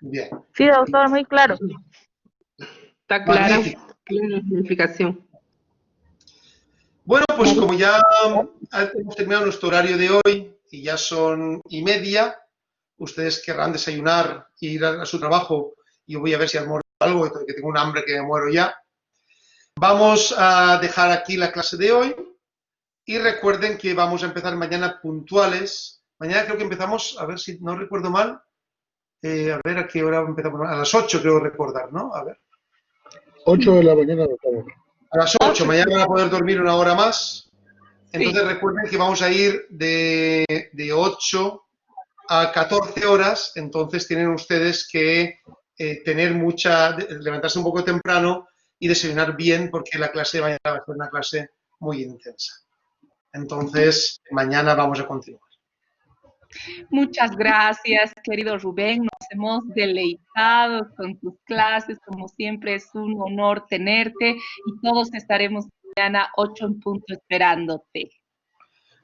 Speaker 1: Bien.
Speaker 5: Sí, doctor, muy claro.
Speaker 3: Está clara
Speaker 1: Magnífico.
Speaker 3: la explicación.
Speaker 1: Bueno, pues como ya hemos terminado nuestro horario de hoy y ya son 1:30, ustedes querrán desayunar e ir a su trabajo y yo voy a ver si almuerzo algo, que tengo un hambre que me muero ya. Vamos a dejar aquí la clase de hoy y recuerden que vamos a empezar mañana puntuales. Mañana creo que empezamos, a ver si no recuerdo mal, a ver a qué hora empezamos, a las 8 creo recordar, ¿no? A ver.
Speaker 2: 8 de la mañana.
Speaker 1: A las 8, mañana van a poder dormir una hora más. Entonces recuerden que vamos a ir de 8 a 14 horas, entonces tienen ustedes que levantarse un poco temprano y desayunar bien porque la clase de mañana va a ser una clase muy intensa. Entonces, mañana vamos a continuar.
Speaker 9: Muchas gracias, querido Rubén. Nos hemos deleitado con tus clases. Como siempre, es un honor tenerte y todos estaremos mañana 8 en punto esperándote.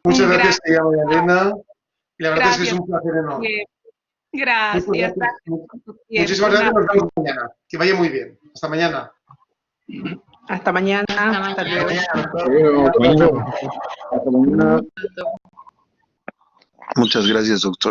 Speaker 1: Muchas gracias, María Elena. Y la verdad es que es un placer
Speaker 9: enorme. Gracias.
Speaker 1: Muchísimas gracias. Nos vemos mañana. Que vaya muy bien. Hasta mañana.
Speaker 3: Hasta mañana.
Speaker 5: Hasta
Speaker 2: Hasta mañana.
Speaker 10: Muchas gracias, doctor.